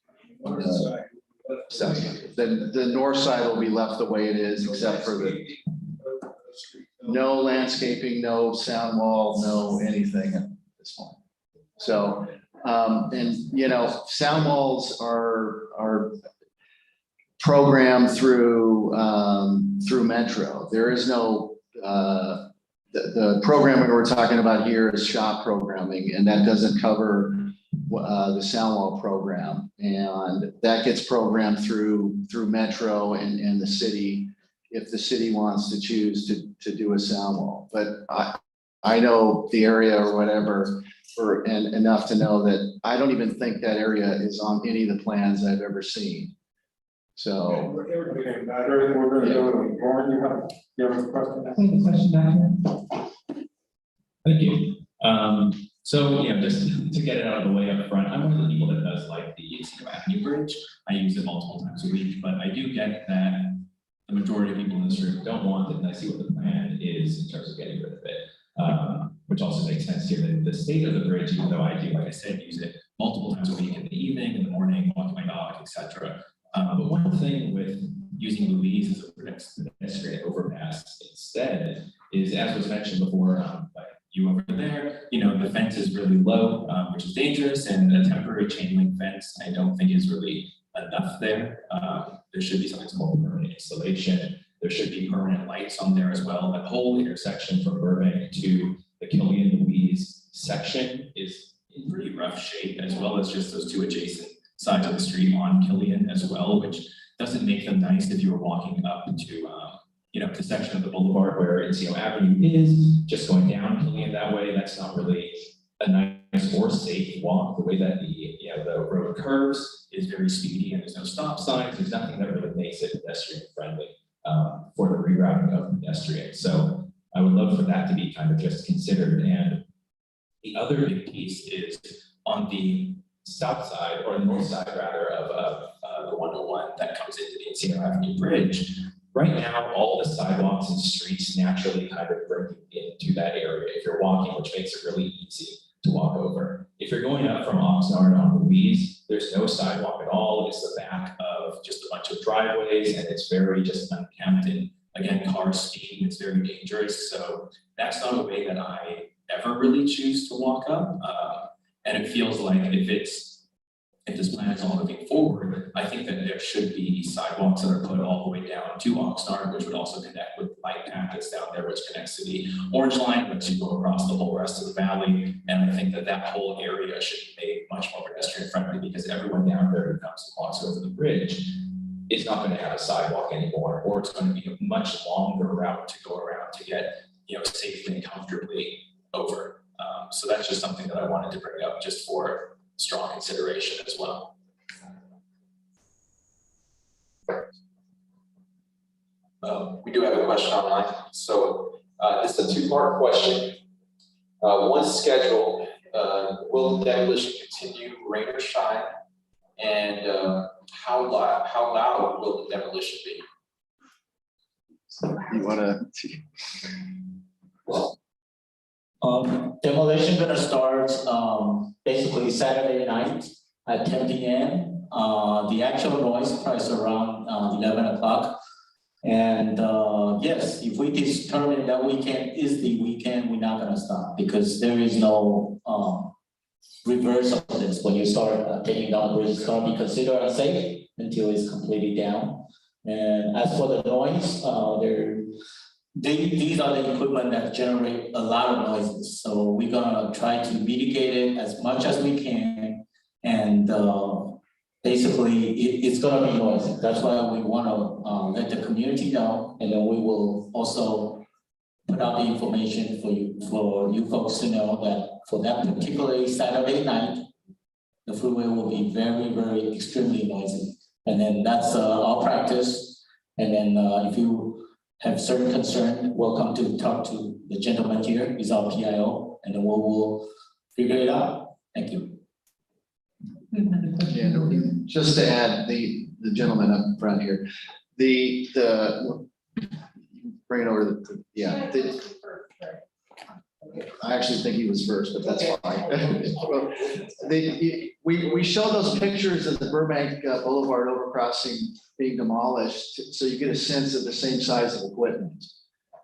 South side. The north side will be left the way it is, except for the no landscaping, no sound wall, no anything at this point. So, and you know, sound walls are programmed through Metro. There is no the programming we're talking about here is shop programming, and that doesn't cover the sound wall program, and that gets programmed through Metro and the city if the city wants to choose to do a sound wall. But I know the area or whatever and enough to know that I don't even think that area is on any of the plans I've ever seen. So. Everything we're gonna do, Warren, you have a question? I think the question back here. Thank you. So, you know, just to get it out of the way up front, I'm one of the people that does like the Encino Avenue Bridge. I use it multiple times a week, but I do get that the majority of people in this room don't want it, and I see what the plan is in terms of getting rid of it, which also makes sense here. The state of the bridge, even though I do, like I said, use it multiple times a week in the evening, in the morning, walking my dog, etc. But one thing with using Louise as a pedestrian overpass instead is, as was mentioned before by you over there, you know, the fence is really low, which is dangerous, and a temporary chain link fence I don't think is really enough there. There should be something called permanent installation. There should be permanent lights on there as well. That whole intersection from Burbank to the Killian Louise section is in pretty rough shape, as well as just those two adjacent sides of the street on Killian as well, which doesn't make them nice if you were walking up to you know, the section of the boulevard where Encino Avenue is, just going down Killian that way. That's not really a nice or safe walk. The way that the road curves is very speedy, and there's no stop signs. There's nothing that really makes it pedestrian friendly for the rerouting of pedestrians. So I would love for that to be kind of just considered. And the other big piece is on the south side, or the north side rather, of the 101 that comes into the Encino Avenue Bridge. Right now, all the sidewalks and streets naturally kind of bring you into that area if you're walking, which makes it really easy to walk over. If you're going up from Oxnard on Louise, there's no sidewalk at all. It's the back of just a bunch of driveways, and it's very just unkempt, and again, cars speeding, it's very dangerous. So that's not a way that I ever really choose to walk up. And it feels like if this plan is all moving forward, I think that there should be sidewalks that are put all the way down to Oxnard, which would also connect with the bike path that's down there, which connects to the Orange Line, which you go across the whole rest of the valley. And I think that that whole area should be made much more pedestrian friendly, because everyone down there who comes and walks over the bridge is not gonna have a sidewalk anymore, or it's gonna be a much longer route to go around to get, safely and comfortably over. So that's just something that I wanted to bring up just for strong consideration as well. We do have a question online. So this is a two-part question. Once scheduled, will the demolition continue, rain or shine? And how loud will the demolition be? You wanna? Demolition gonna start, basically Saturday night at 10 p.m. The actual noise price around, 11 o'clock. And, yes, if we determine that weekend is the weekend, we're not gonna stop because there is no, reverse of this. When you start taking down the bridge, it's gonna be considered unsafe until it's completely down. And as for the noise, these are the equipment that generate a lot of noises. So we're gonna try to mitigate it as much as we can. And basically, it's gonna be noisy. That's why we wanna let the community know, and then we will also put out the information for you folks to know that for that particular Saturday night, the freeway will be very, very extremely noisy. And then that's our practice. And then if you have certain concern, welcome to talk to the gentleman here. He's our PIO, and then we'll figure it out. Thank you. Yeah, just to add, the gentleman up front here, the bring it over to I actually think he was first, but that's fine. We show those pictures of the Burbank Boulevard overcrossing being demolished, so you get a sense of the same size of equipment.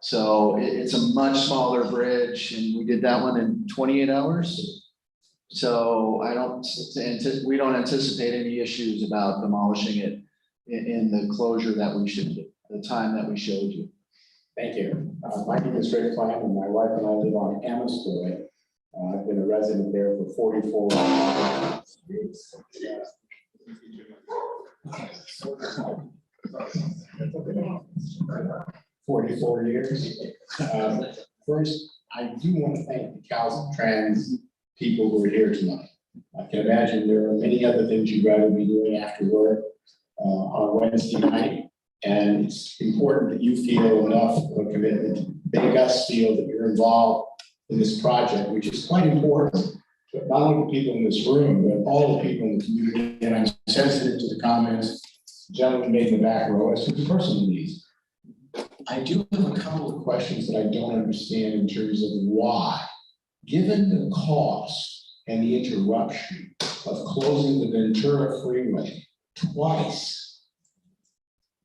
So it's a much smaller bridge, and we did that one in 28 hours. So we don't anticipate any issues about demolishing it in the closure that we should do, the time that we showed you. Thank you. My name is Rick Klein, and my wife and I live on Amestoy. I've been a resident there for 44 years. 44 years. First, I do want to thank the Caltrans people who are here tonight. I can imagine there are many other things you'd rather be doing after work on Wednesday night. And it's important that you feel enough of a commitment to make us feel that you're involved in this project, which is quite important to not only the people in this room, but all the people in the community. And I'm sensitive to the comments the gentleman made in the back row as to the personal needs. I do have a couple of questions that I don't understand in terms of why, given the cost and the interruption of closing the Ventura Freeway twice,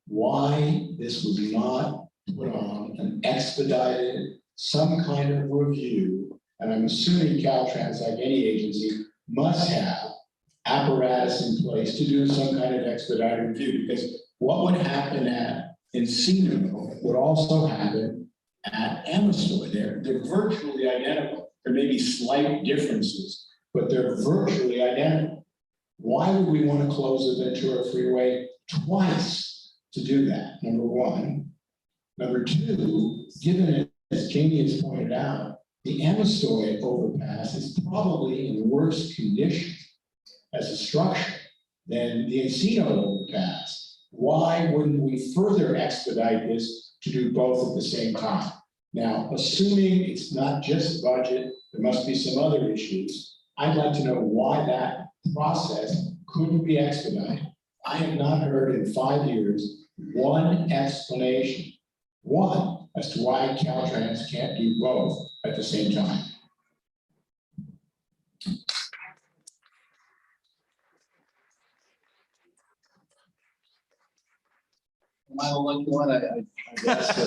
why this was not put on an expedited, some kind of review. And I'm assuming Caltrans, like any agency, must have apparatus in place to do some kind of expedited review, because what would happen at Encino would also happen at Amestoy. They're virtually identical. There may be slight differences, but they're virtually identical. Why would we want to close the Ventura Freeway twice to do that? Number one. Number two, given it, as Jamie has pointed out, the Amestoy overpass is probably in worse condition as a structure than the Encino overpass. Why wouldn't we further expedite this to do both at the same time? Now, assuming it's not just budget, there must be some other issues. I'd like to know why that process couldn't be expedited. I have not heard in 5 years one explanation, one, as to why Caltrans can't do both at the same time. My only one, I guess,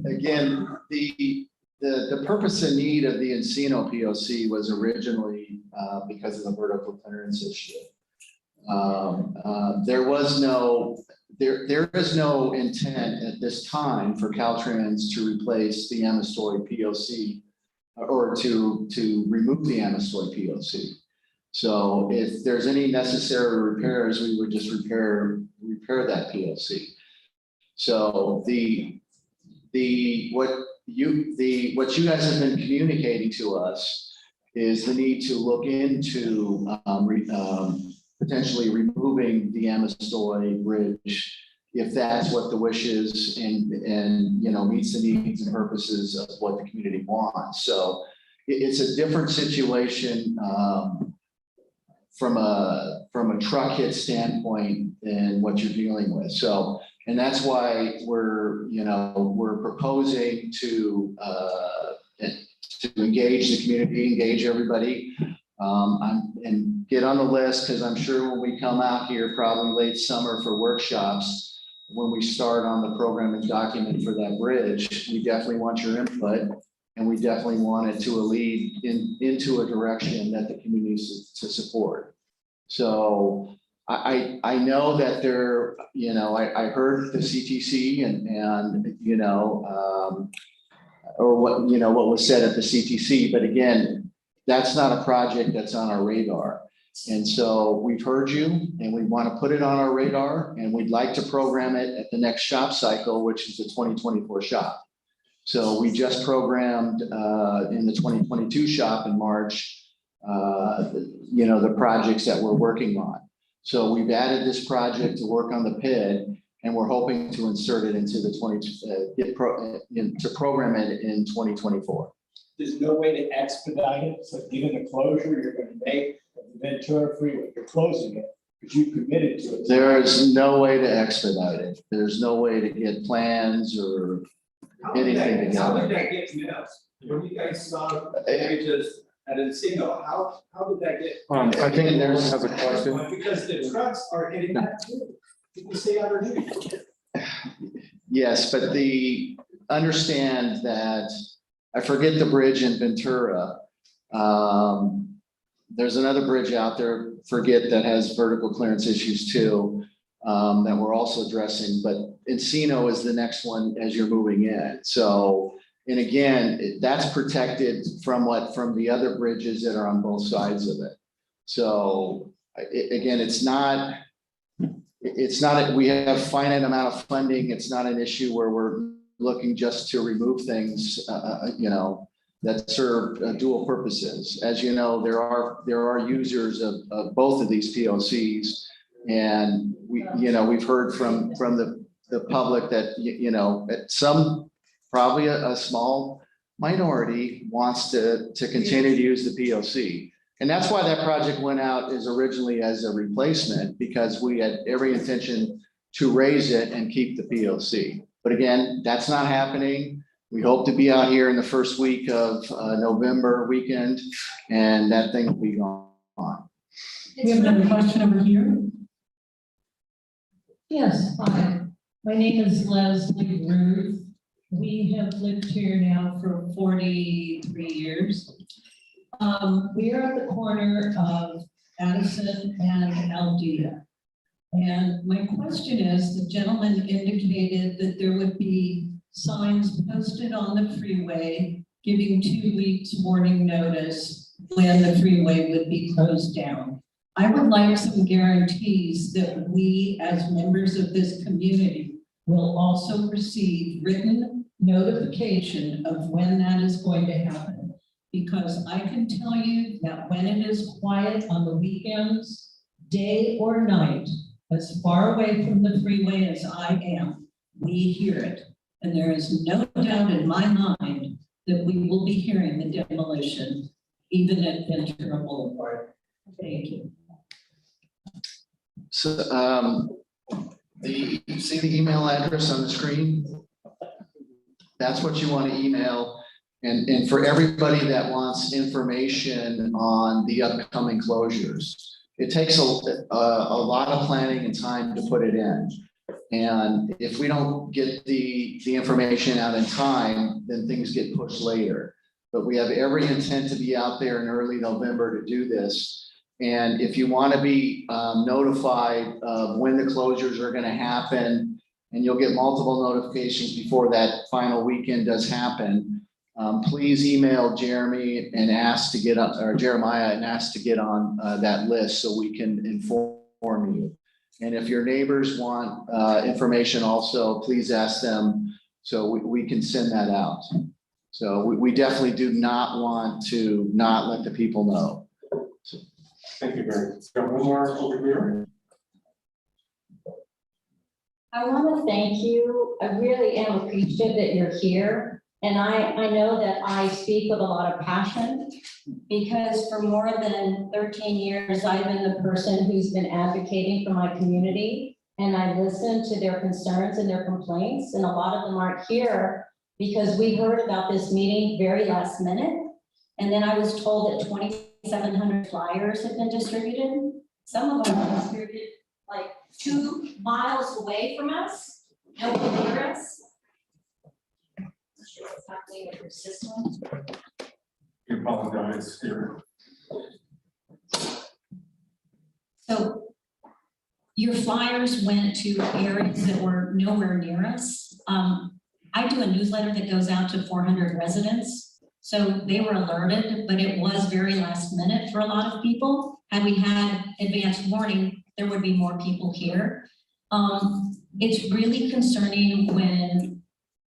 again, the purpose and need of the Encino POC was originally because of the vertical clearance issue. There is no intent at this time for Caltrans to replace the Amestoy POC or to remove the Amestoy POC. So if there's any necessary repairs, we would just repair that PLC. So what you guys have been communicating to us is the need to look into potentially removing the Amistoy Bridge, if that's what the wish is and meets the needs and purposes of what the community wants. So it's a different situation from a truck hit standpoint than what you're dealing with. So, and that's why we're proposing to engage the community, engage everybody, and get on the list, because I'm sure when we come out here, probably late summer for workshops, when we start on the program and document for that bridge, we definitely want your input, and we definitely want it to lead into a direction that the community needs to support. So I know that there, I heard the CTC and or what was said at the CTC, but again, that's not a project that's on our radar. And so we've heard you, and we want to put it on our radar, and we'd like to program it at the next shop cycle, which is the 2024 shop. So we just programmed in the 2022 shop in March, the projects that we're working on. So we've added this project to work on the PID, and we're hoping to insert it into the to program it in 2024. There's no way to expedite it, so given the closure you're going to make of the Ventura Freeway, you're closing it, because you committed to it. There is no way to expedite it. There's no way to get plans or anything together. How did that get missed? When you guys saw the images at Encino, how did that get? I think there's has a question. Because the trucks are hitting that too. You can see underneath. Yes, but understand that, I forget the bridge in Ventura. There's another bridge out there, forget, that has vertical clearance issues too, that we're also addressing, but Encino is the next one as you're moving in. So, and again, that's protected from the other bridges that are on both sides of it. So again, we have finite amount of funding. It's not an issue where we're looking just to remove things, that serve dual purposes. As you know, there are users of both of these POCs, and we've heard from the public that some, probably a small minority, wants to continue to use the POC. And that's why that project went out originally as a replacement, because we had every intention to raise it and keep the POC. But again, that's not happening. We hope to be out here in the first week of November weekend, and that thing will be gone. We have another question over here. Yes, hi. My name is Leslie Ruth. We have lived here now for 43 years. We are at the corner of Addison and Aldea. And my question is, the gentleman indicated that there would be signs posted on the freeway giving 2 weeks warning notice when the freeway would be closed down. I would like some guarantees that we, as members of this community, will also receive written notification of when that is going to happen. Because I can tell you that when it is quiet on the weekends, day or night, as far away from the freeway as I am, we hear it. And there is no doubt in my mind that we will be hearing the demolition, even at Ventura Boulevard. Thank you. So, you see the email address on the screen? That's what you want to email. And for everybody that wants information on the upcoming closures, it takes a lot of planning and time to put it in. And if we don't get the information out in time, then things get pushed later. But we have every intent to be out there in early November to do this. And if you want to be notified of when the closures are going to happen, and you'll get multiple notifications before that final weekend does happen, please email Jeremy and ask to get on, or Jeremiah and ask to get on that list so we can inform you. And if your neighbors want information also, please ask them so we can send that out. So we definitely do not want to not let the people know. Thank you, Barry. Got one more over here. I want to thank you. I really am appreciative that you're here. And I know that I speak with a lot of passion because for more than 13 years, I've been the person who's been advocating for my community. And I listen to their concerns and their complaints, and a lot of them aren't here because we heard about this meeting very last minute. And then I was told that 2,700 flyers have been distributed. Some of them are distributed like 2 miles away from us, nowhere near us. Sure what's happening with your system. I apologize here. So your flyers went to areas that were nowhere near us. I do a newsletter that goes out to 400 residents. So they were alerted, but it was very last minute for a lot of people. Had we had advance warning, there would be more people here. It's really concerning when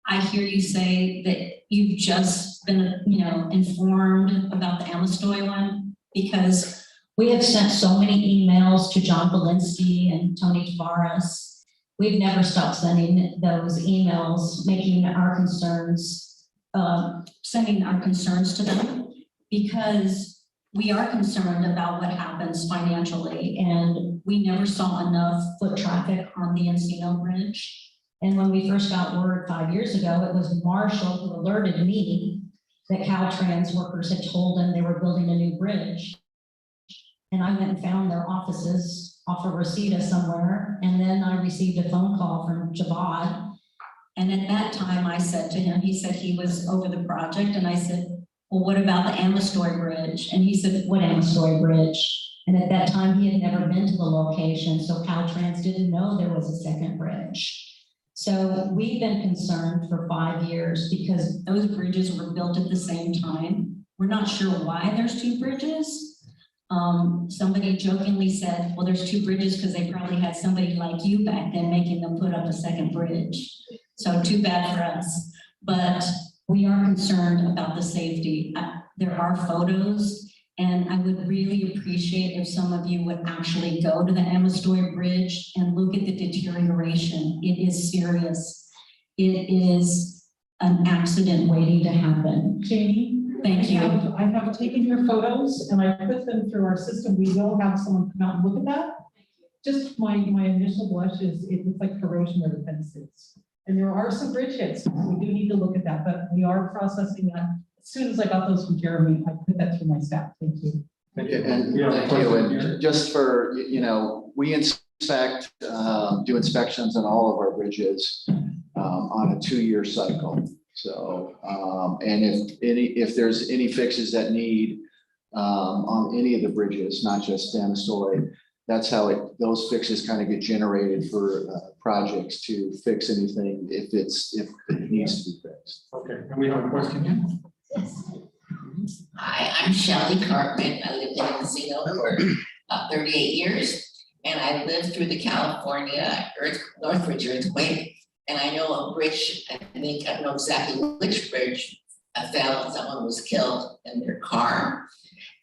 I hear you say that you've just been, informed about the Amistoy one, because we have sent so many emails to John Belinsky and Tony Tavares. We've never stopped sending those emails, making our concerns, sending our concerns to them, because we are concerned about what happens financially, and we never saw enough foot traffic on the Encino Bridge. And when we first got word 5 years ago, it was Marshall who alerted me that Caltrans workers had told them they were building a new bridge. And I went and found their offices off of Reseda somewhere. And then I received a phone call from Javad. And at that time I said to him, he said he was over the project. And I said, well, what about the Amistoy Bridge? And he said, what Amistoy Bridge? And at that time he had never been to the location. So Caltrans didn't know there was a second bridge. So we've been concerned for 5 years because those bridges were built at the same time. We're not sure why there's 2 bridges. Somebody jokingly said, well, there's 2 bridges because they probably had somebody like you back then making them put up a second bridge. So too bad for us. But we are concerned about the safety. There are photos, and I would really appreciate if some of you would actually go to the Amistoy Bridge and look at the deterioration. It is serious. It is an accident waiting to happen. Janie? Thank you. I have taken your photos and I put them through our system. We will have someone come out and look at that. Just my initial blush is it looks like corrosion where the fence is. And there are some bridge hits. We do need to look at that, but we are processing that. As soon as I got those from Jeremy, I put that through my staff. Thank you. And thank you. And just for, we inspect, do inspections on all of our bridges on a 2-year cycle. So, and if there's any fixes that need on any of the bridges, not just Amistoy, that's how those fixes kind of get generated for projects to fix anything if it needs to be fixed. Okay, and we have a question here. Hi, I'm Shelley Cartman. I lived in Encino for 38 years, and I lived through the California Northridge earthquake. And I know a bridge, I don't know exactly which bridge fell and someone was killed in their car.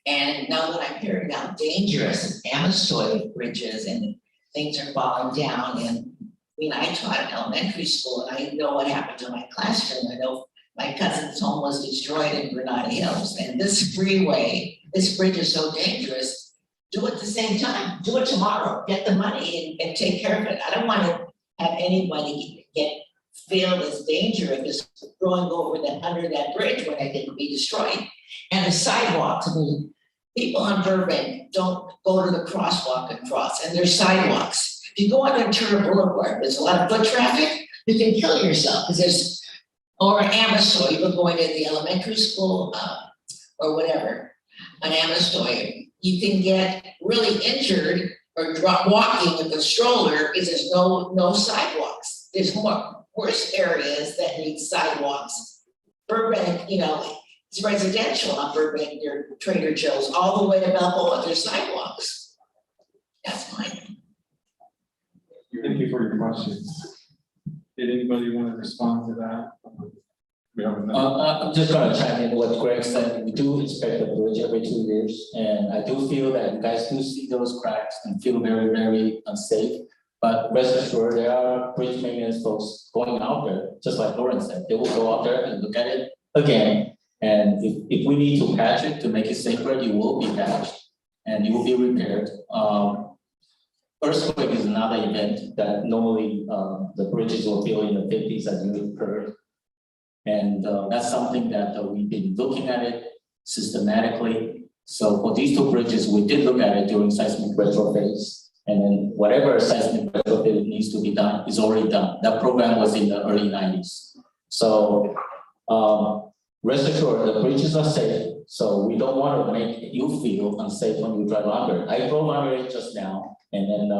And now that I'm hearing how dangerous Amistoy bridges and things are falling down, and I taught in elementary school, and I know what happened to my classroom. I know my cousin's home was destroyed in Granada Hills, and this freeway, this bridge is so dangerous. Do it at the same time. Do it tomorrow. Get the money and take care of it. I don't want to have anybody feel as dangerous as going under that bridge when it can be destroyed. And the sidewalks, people on Burbank don't go to the crosswalk and cross, and there's sidewalks. If you go on Ventura Boulevard, there's a lot of foot traffic, you can kill yourself because there's, or Amistoy, you're going to the elementary school or whatever, on Amistoy, you can get really injured or walking with a stroller because there's no sidewalks. There's worse areas that need sidewalks Burbank, it's residential on Burbank near Trader Joe's, all the way to Balboa, other sidewalks. That's mine. Thank you for your question. Did anybody want to respond to that? We have another. I'm just gonna chime in what Greg said. We do inspect the bridge every 2 years, and I do feel that you guys do see those cracks and feel very, very unsafe. But rest assured, there are bridge maintenance folks going out there, just like Lauren said, they will go out there and look at it again. And if we need to patch it to make it safer, it will be patched and it will be repaired. Earthquake is another event that normally the bridges will build in the 50s as you heard. And that's something that we've been looking at it systematically. So for these two bridges, we did look at it during seismic retro phase. And then whatever seismic retrofit needs to be done is already done. That program was in the early 90s. So rest assured, the bridges are safe. So we don't want to make you feel unsafe when you drive under it. I drove under it just now. And then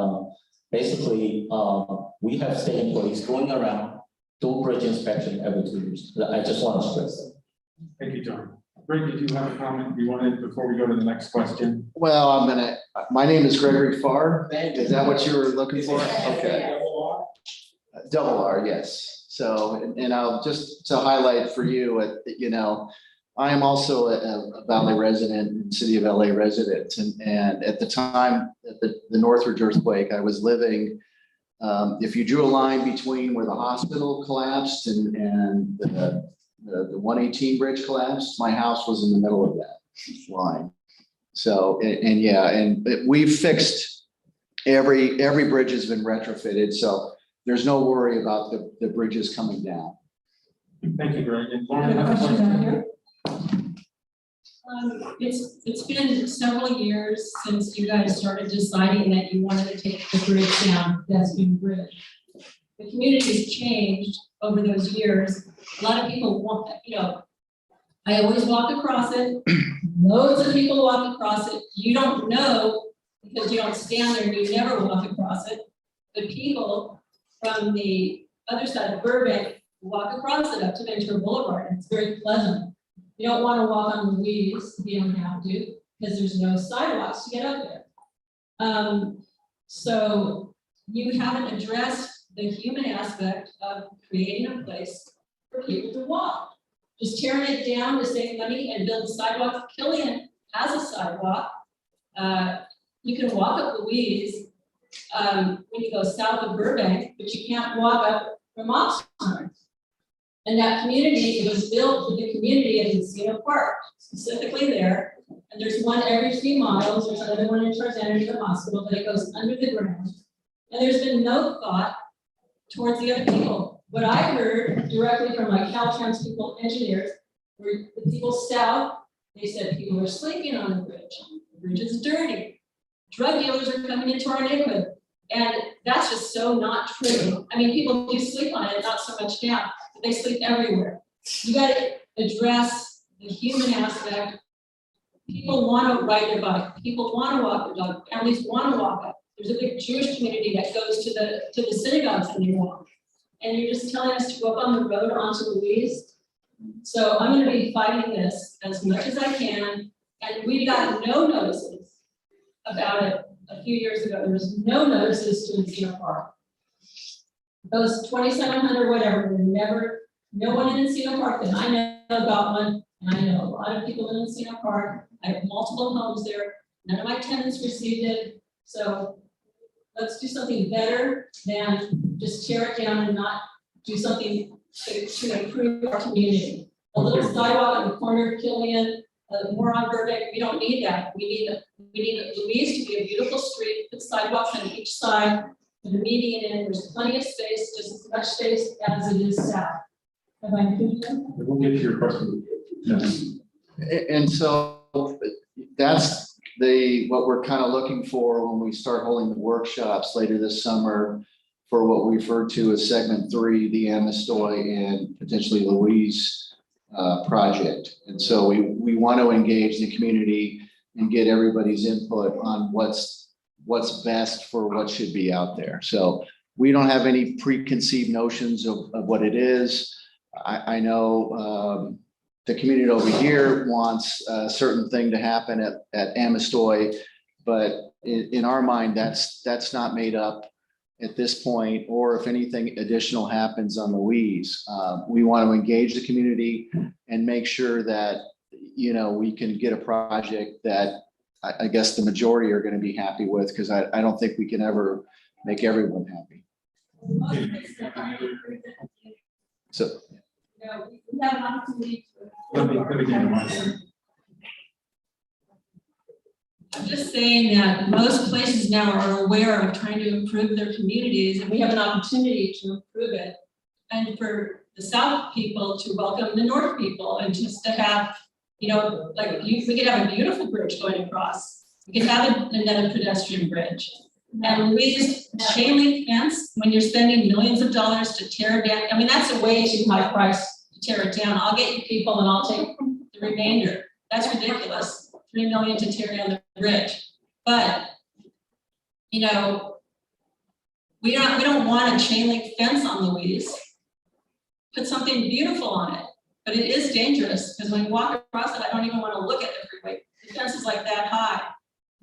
basically, we have state employees going around, do bridge inspection every 2 years. I just want to stress that. Thank you, John. Greg, did you have a comment you wanted before we go to the next question? Well, my name is Gregory Farr. Is that what you were looking for? Okay. Double R, yes. So, and I'll just to highlight for you, I am also a Valley resident and City of LA resident. And at the time, at the Northridge earthquake, I was living, if you drew a line between where the hospital collapsed and the 118 bridge collapsed, my house was in the middle of that line. So, and we've fixed every bridge has been retrofitted. So there's no worry about the bridges coming down. Thank you, Greg. And I Lauren, have a question down here. It's been several years since you guys started deciding that you wanted to take the bridge down, Thespian Bridge. The community's changed over those years. A lot of people want, I always walk across it. Loads of people walk across it. You don't know because you don't stand there and you never walk across it. But people from the other side of Burbank walk across it up to Ventura Boulevard, and it's very pleasant. You don't want to walk on Louise, you don't have to, because there's no sidewalks to get up there. So you haven't addressed the human aspect of creating a place for people to walk. Just tearing it down to save money and build sidewalks. Killian has a sidewalk. You can walk up Louise when you go south of Burbank, but you can't walk up from Oxnard. And that community, it was built for the community of Encino Park, specifically there. And there's one every 3 miles, there's another one in Tarzana near the hospital, but it goes under the ground. And there's been no thought towards the other people. What I heard directly from my Caltrans people, engineers, were the people south, they said people are sleeping on the bridge. The bridge is dirty. Drug dealers are coming into our neighborhood. And that's just so not true. I mean, people do sleep on it, not so much now. They sleep everywhere. You got to address the human aspect. People want to ride their bike. People want to walk their dog. Families want to walk up. There's a big Jewish community that goes to the synagogues and they walk. And you're just telling us to go up on the road onto Louise. So I'm going to be fighting this as much as I can. And we got no notices about it a few years ago. There was no notices to Encino Park. Those 2,700, whatever, were never, no one in Encino Park that I know got one, and I know a lot of people in Encino Park. I have multiple homes there. None of my tenants received it. So let's do something better than just tear it down and not do something to improve our community. A little sidewalk on the corner of Killian, more on Burbank, we don't need that. We need Louise to be a beautiful street, with sidewalks on each side. For the median in, there's plenty of space, just as much space as it is south. Have I included them? We'll get to your question. Yes. And so that's what we're kind of looking for when we start holding the workshops later this summer for what we refer to as segment 3, the Amistoy and potentially Louise project. And so we want to engage the community and get everybody's input on what's best for what should be out there. So we don't have any preconceived notions of what it is. I know the community over here wants a certain thing to happen at Amistoy, but in our mind, that's not made up at this point, or if anything additional happens on Louise. We want to engage the community and make sure that, you know, we can get a project that I guess the majority are going to be happy with, because I don't think we can ever make everyone happy. So. We have an opportunity Let me get in line. I'm just saying that most places now are aware of trying to improve their communities, and we have an opportunity to improve it. And for the South people to welcome the North people, and just to have, you know, like we could have a beautiful bridge going across. We could have another pedestrian bridge. And we just chain link fence, when you're spending millions of dollars to tear it down, I mean, that's a way too high price to tear it down. I'll get you people and I'll take the remainder. That's ridiculous. 3 million to tear down the bridge. But, you know, we don't want a chain link fence on Louise. Put something beautiful on it. But it is dangerous, because when you walk across it, I don't even want to look at the freeway. The fence is like that high.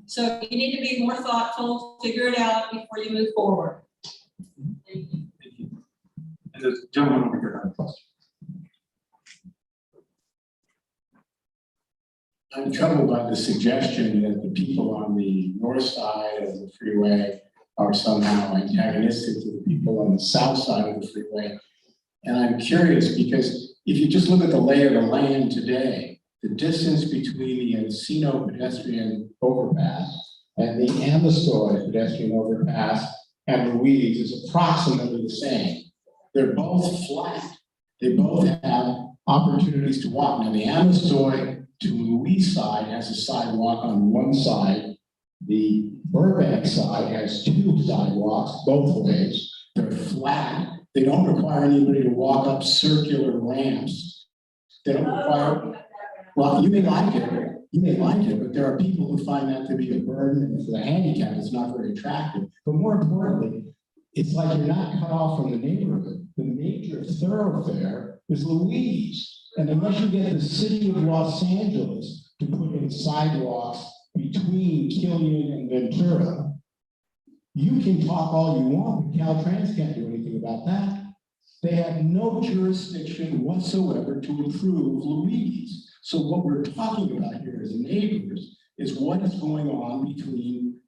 So you need to be more thoughtful, figure it out before you move forward. Thank you. Thank you. And there's a gentleman over here on the question. I'm troubled by the suggestion that the people on the north side of the freeway are somehow antagonistic to the people on the south side of the freeway. And I'm curious, because if you just look at the lay of the land today, the distance between the Encino pedestrian overpass and the Amistoy pedestrian overpass and Louise is approximately the same. They're both flat. They both have opportunities to walk. Now, the Amistoy to Louise side has a sidewalk on one side. The Burbank side has 2 sidewalks both ways. They're flat. They don't require anybody to walk up circular ramps. They don't require, well, you may like it, but there are people who find that to be a burden, and for the handicap, it's not very attractive. But more importantly, it's like you're not cut off from the neighborhood. The major thoroughfare is Louise. And unless you get the city of Los Angeles to put in sidewalks between Killian and Ventura, you can talk all you want, but Caltrans can't do anything about that. They have no jurisdiction whatsoever to improve Louise. So what we're talking about here as neighbors is what is going on between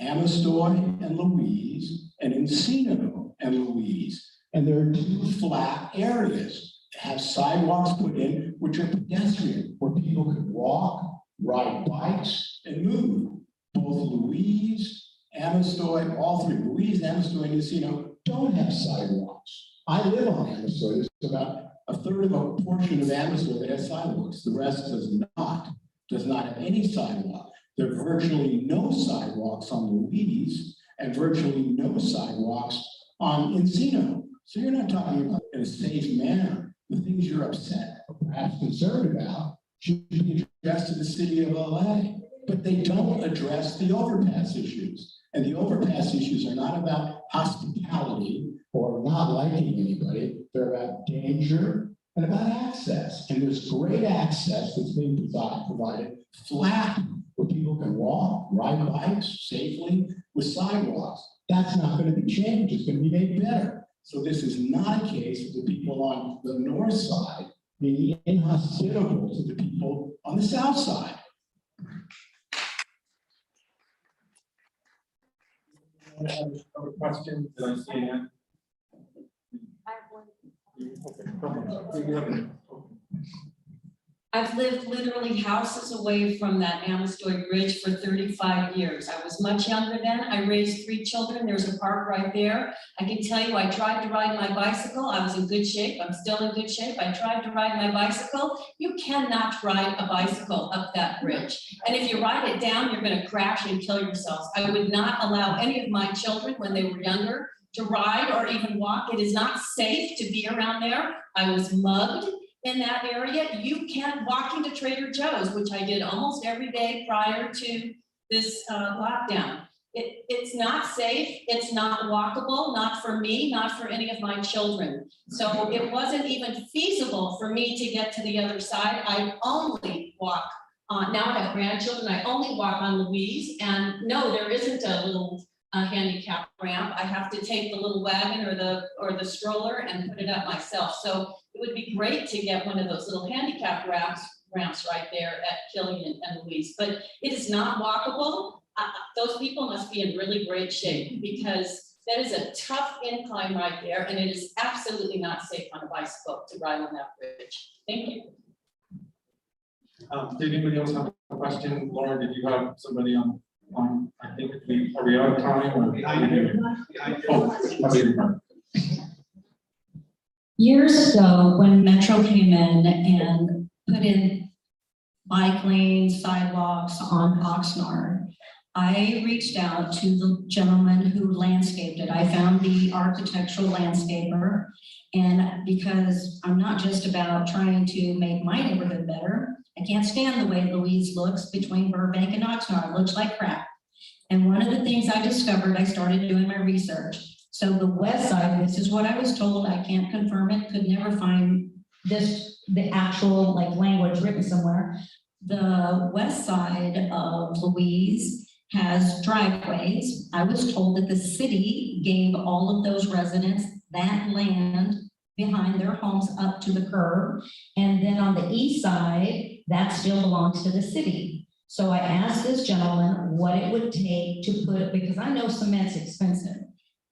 Amistoy and Louise and Encino and Louise. And there are 2 flat areas that have sidewalks put in, which are pedestrian, where people can walk, ride bikes, and move. Both Louise, Amistoy, all 3, Louise, Amistoy, and Encino don't have sidewalks. I live on Amistoy. There's about a third of a portion of Amistoy that has sidewalks. The rest does not have any sidewalk. There are virtually no sidewalks on Louise and virtually no sidewalks on Encino. So you're not talking about in a safe manner. The things you're upset or perhaps concerned about should be addressed to the city of LA, but they don't address the overpass issues. And the overpass issues are not about hospitality or not liking anybody. They're about danger and about access. And there's great access that's being provided flat, where people can walk, ride bikes safely with sidewalks. That's not going to be changed. It's going to be made better. So this is not a case of the people on the north side being inhospitable to the people on the south side. Other questions? Did I see any? I've lived literally houses away from that Amistoy Bridge for 35 years. I was much younger then. I raised 3 children. There's a park right there. I can tell you, I tried to ride my bicycle. I was in good shape. I'm still in good shape. I tried to ride my bicycle. You cannot ride a bicycle up that bridge. And if you ride it down, you're going to crash and kill yourselves. I would not allow any of my children when they were younger to ride or even walk. It is not safe to be around there. I was mugged in that area. You can't walk into Trader Joe's, which I did almost every day prior to this lockdown. It's not safe, it's not walkable, not for me, not for any of my children. So it wasn't even feasible for me to get to the other side. I only walk now I have grandchildren, I only walk on Louise, and no, there isn't a little handicap ramp. I have to take the little wagon or the stroller and put it up myself. So it would be great to get one of those little handicap ramps right there at Killian and Louise, but it is not walkable. Those people must be in really great shape because that is a tough incline right there, and it is absolutely not safe on a bicycle to ride on that bridge. Thank you. Did anybody else have a question? Laura, did you have somebody on? I think are we out of time? Years ago, when Metro came in and put in bike lanes, sidewalks on Oxnard, I reached out to the gentleman who landscaped it. I found the architectural landscaper, and because I'm not just about trying to make my neighborhood better, I can't stand the way Louise looks between Burbank and Oxnard. It looks like crap. And one of the things I discovered, I started doing my research. So the west side, this is what I was told, I can't confirm it, could never find the actual language written somewhere. The west side of Louise has driveways. I was told that the city gave all of those residents that land behind their homes up to the curb. And then on the east side, that still belongs to the city. So I asked this gentleman what it would take to put, because I know cement's expensive.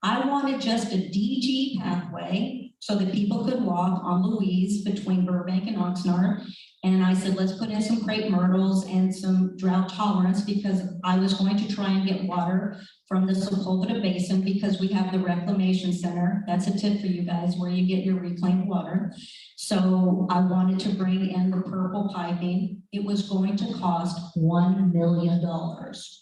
I wanted just a DG pathway so that people could walk on Louise between Burbank and Oxnard. And I said, let's put in some crepe myrtles and some drought tolerance, because I was going to try and get water from the Sepulveda Basin, because we have the reclamation center. That's a tip for you guys, where you get your reclaimed water. So I wanted to bring in the purple piping. It was going to cost $1 million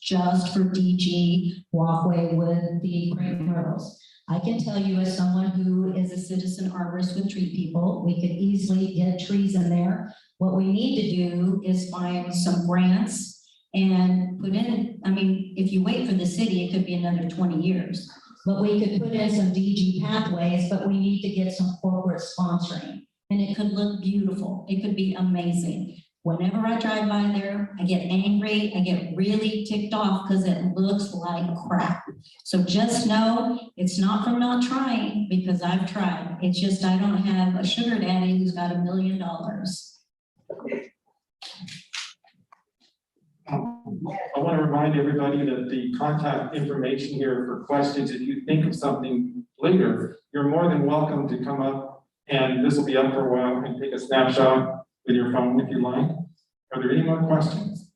just for DG walkway with the crepe myrtles. I can tell you, as someone who is a citizen arborist with tree people, we could easily get trees in there. What we need to do is find some grants and put in, I mean, if you wait for the city, it could be another 20 years. But we could put in some DG pathways, but we need to get some corporate sponsoring. And it could look beautiful. It could be amazing. Whenever I drive by there, I get angry, I get really ticked off because it looks like crap. So just know it's not from not trying, because I've tried. It's just I don't have a sugar daddy who's got $1 million. I want to remind everybody that the contact information here for questions, if you think of something later, you're more than welcome to come up, and this will be up for a while, and take a snapshot with your phone if you like. Are there any more questions?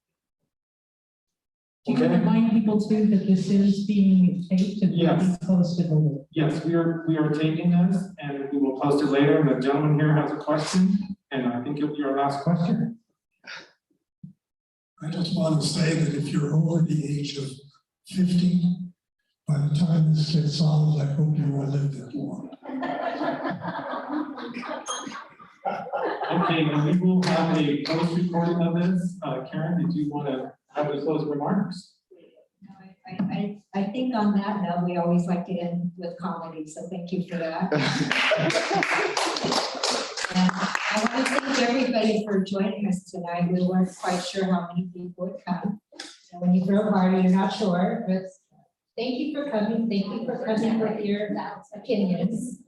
Do you remind people too that this is being taped and will be posted later? Yes, we are taping this, and we will post it later. And the gentleman here has a question, and I think it'll be our last question. I just want to say that if you're over the age of 50, by the time this gets solved, I hope you will live that long. Okay, and we will have a post recording of this. Karen, did you want to have the closing remarks? I think on that note, we always like to end with comedy, so thank you for that. And I want to thank everybody for joining us tonight. We weren't quite sure how many people would come. And when you throw a party, you're not sure, but thank you for coming. Thank you for coming with your opinions.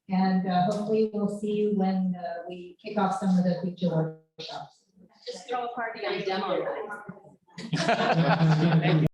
And hopefully we'll see you when we kick off some of the future workshops. Just throw a party on demo night.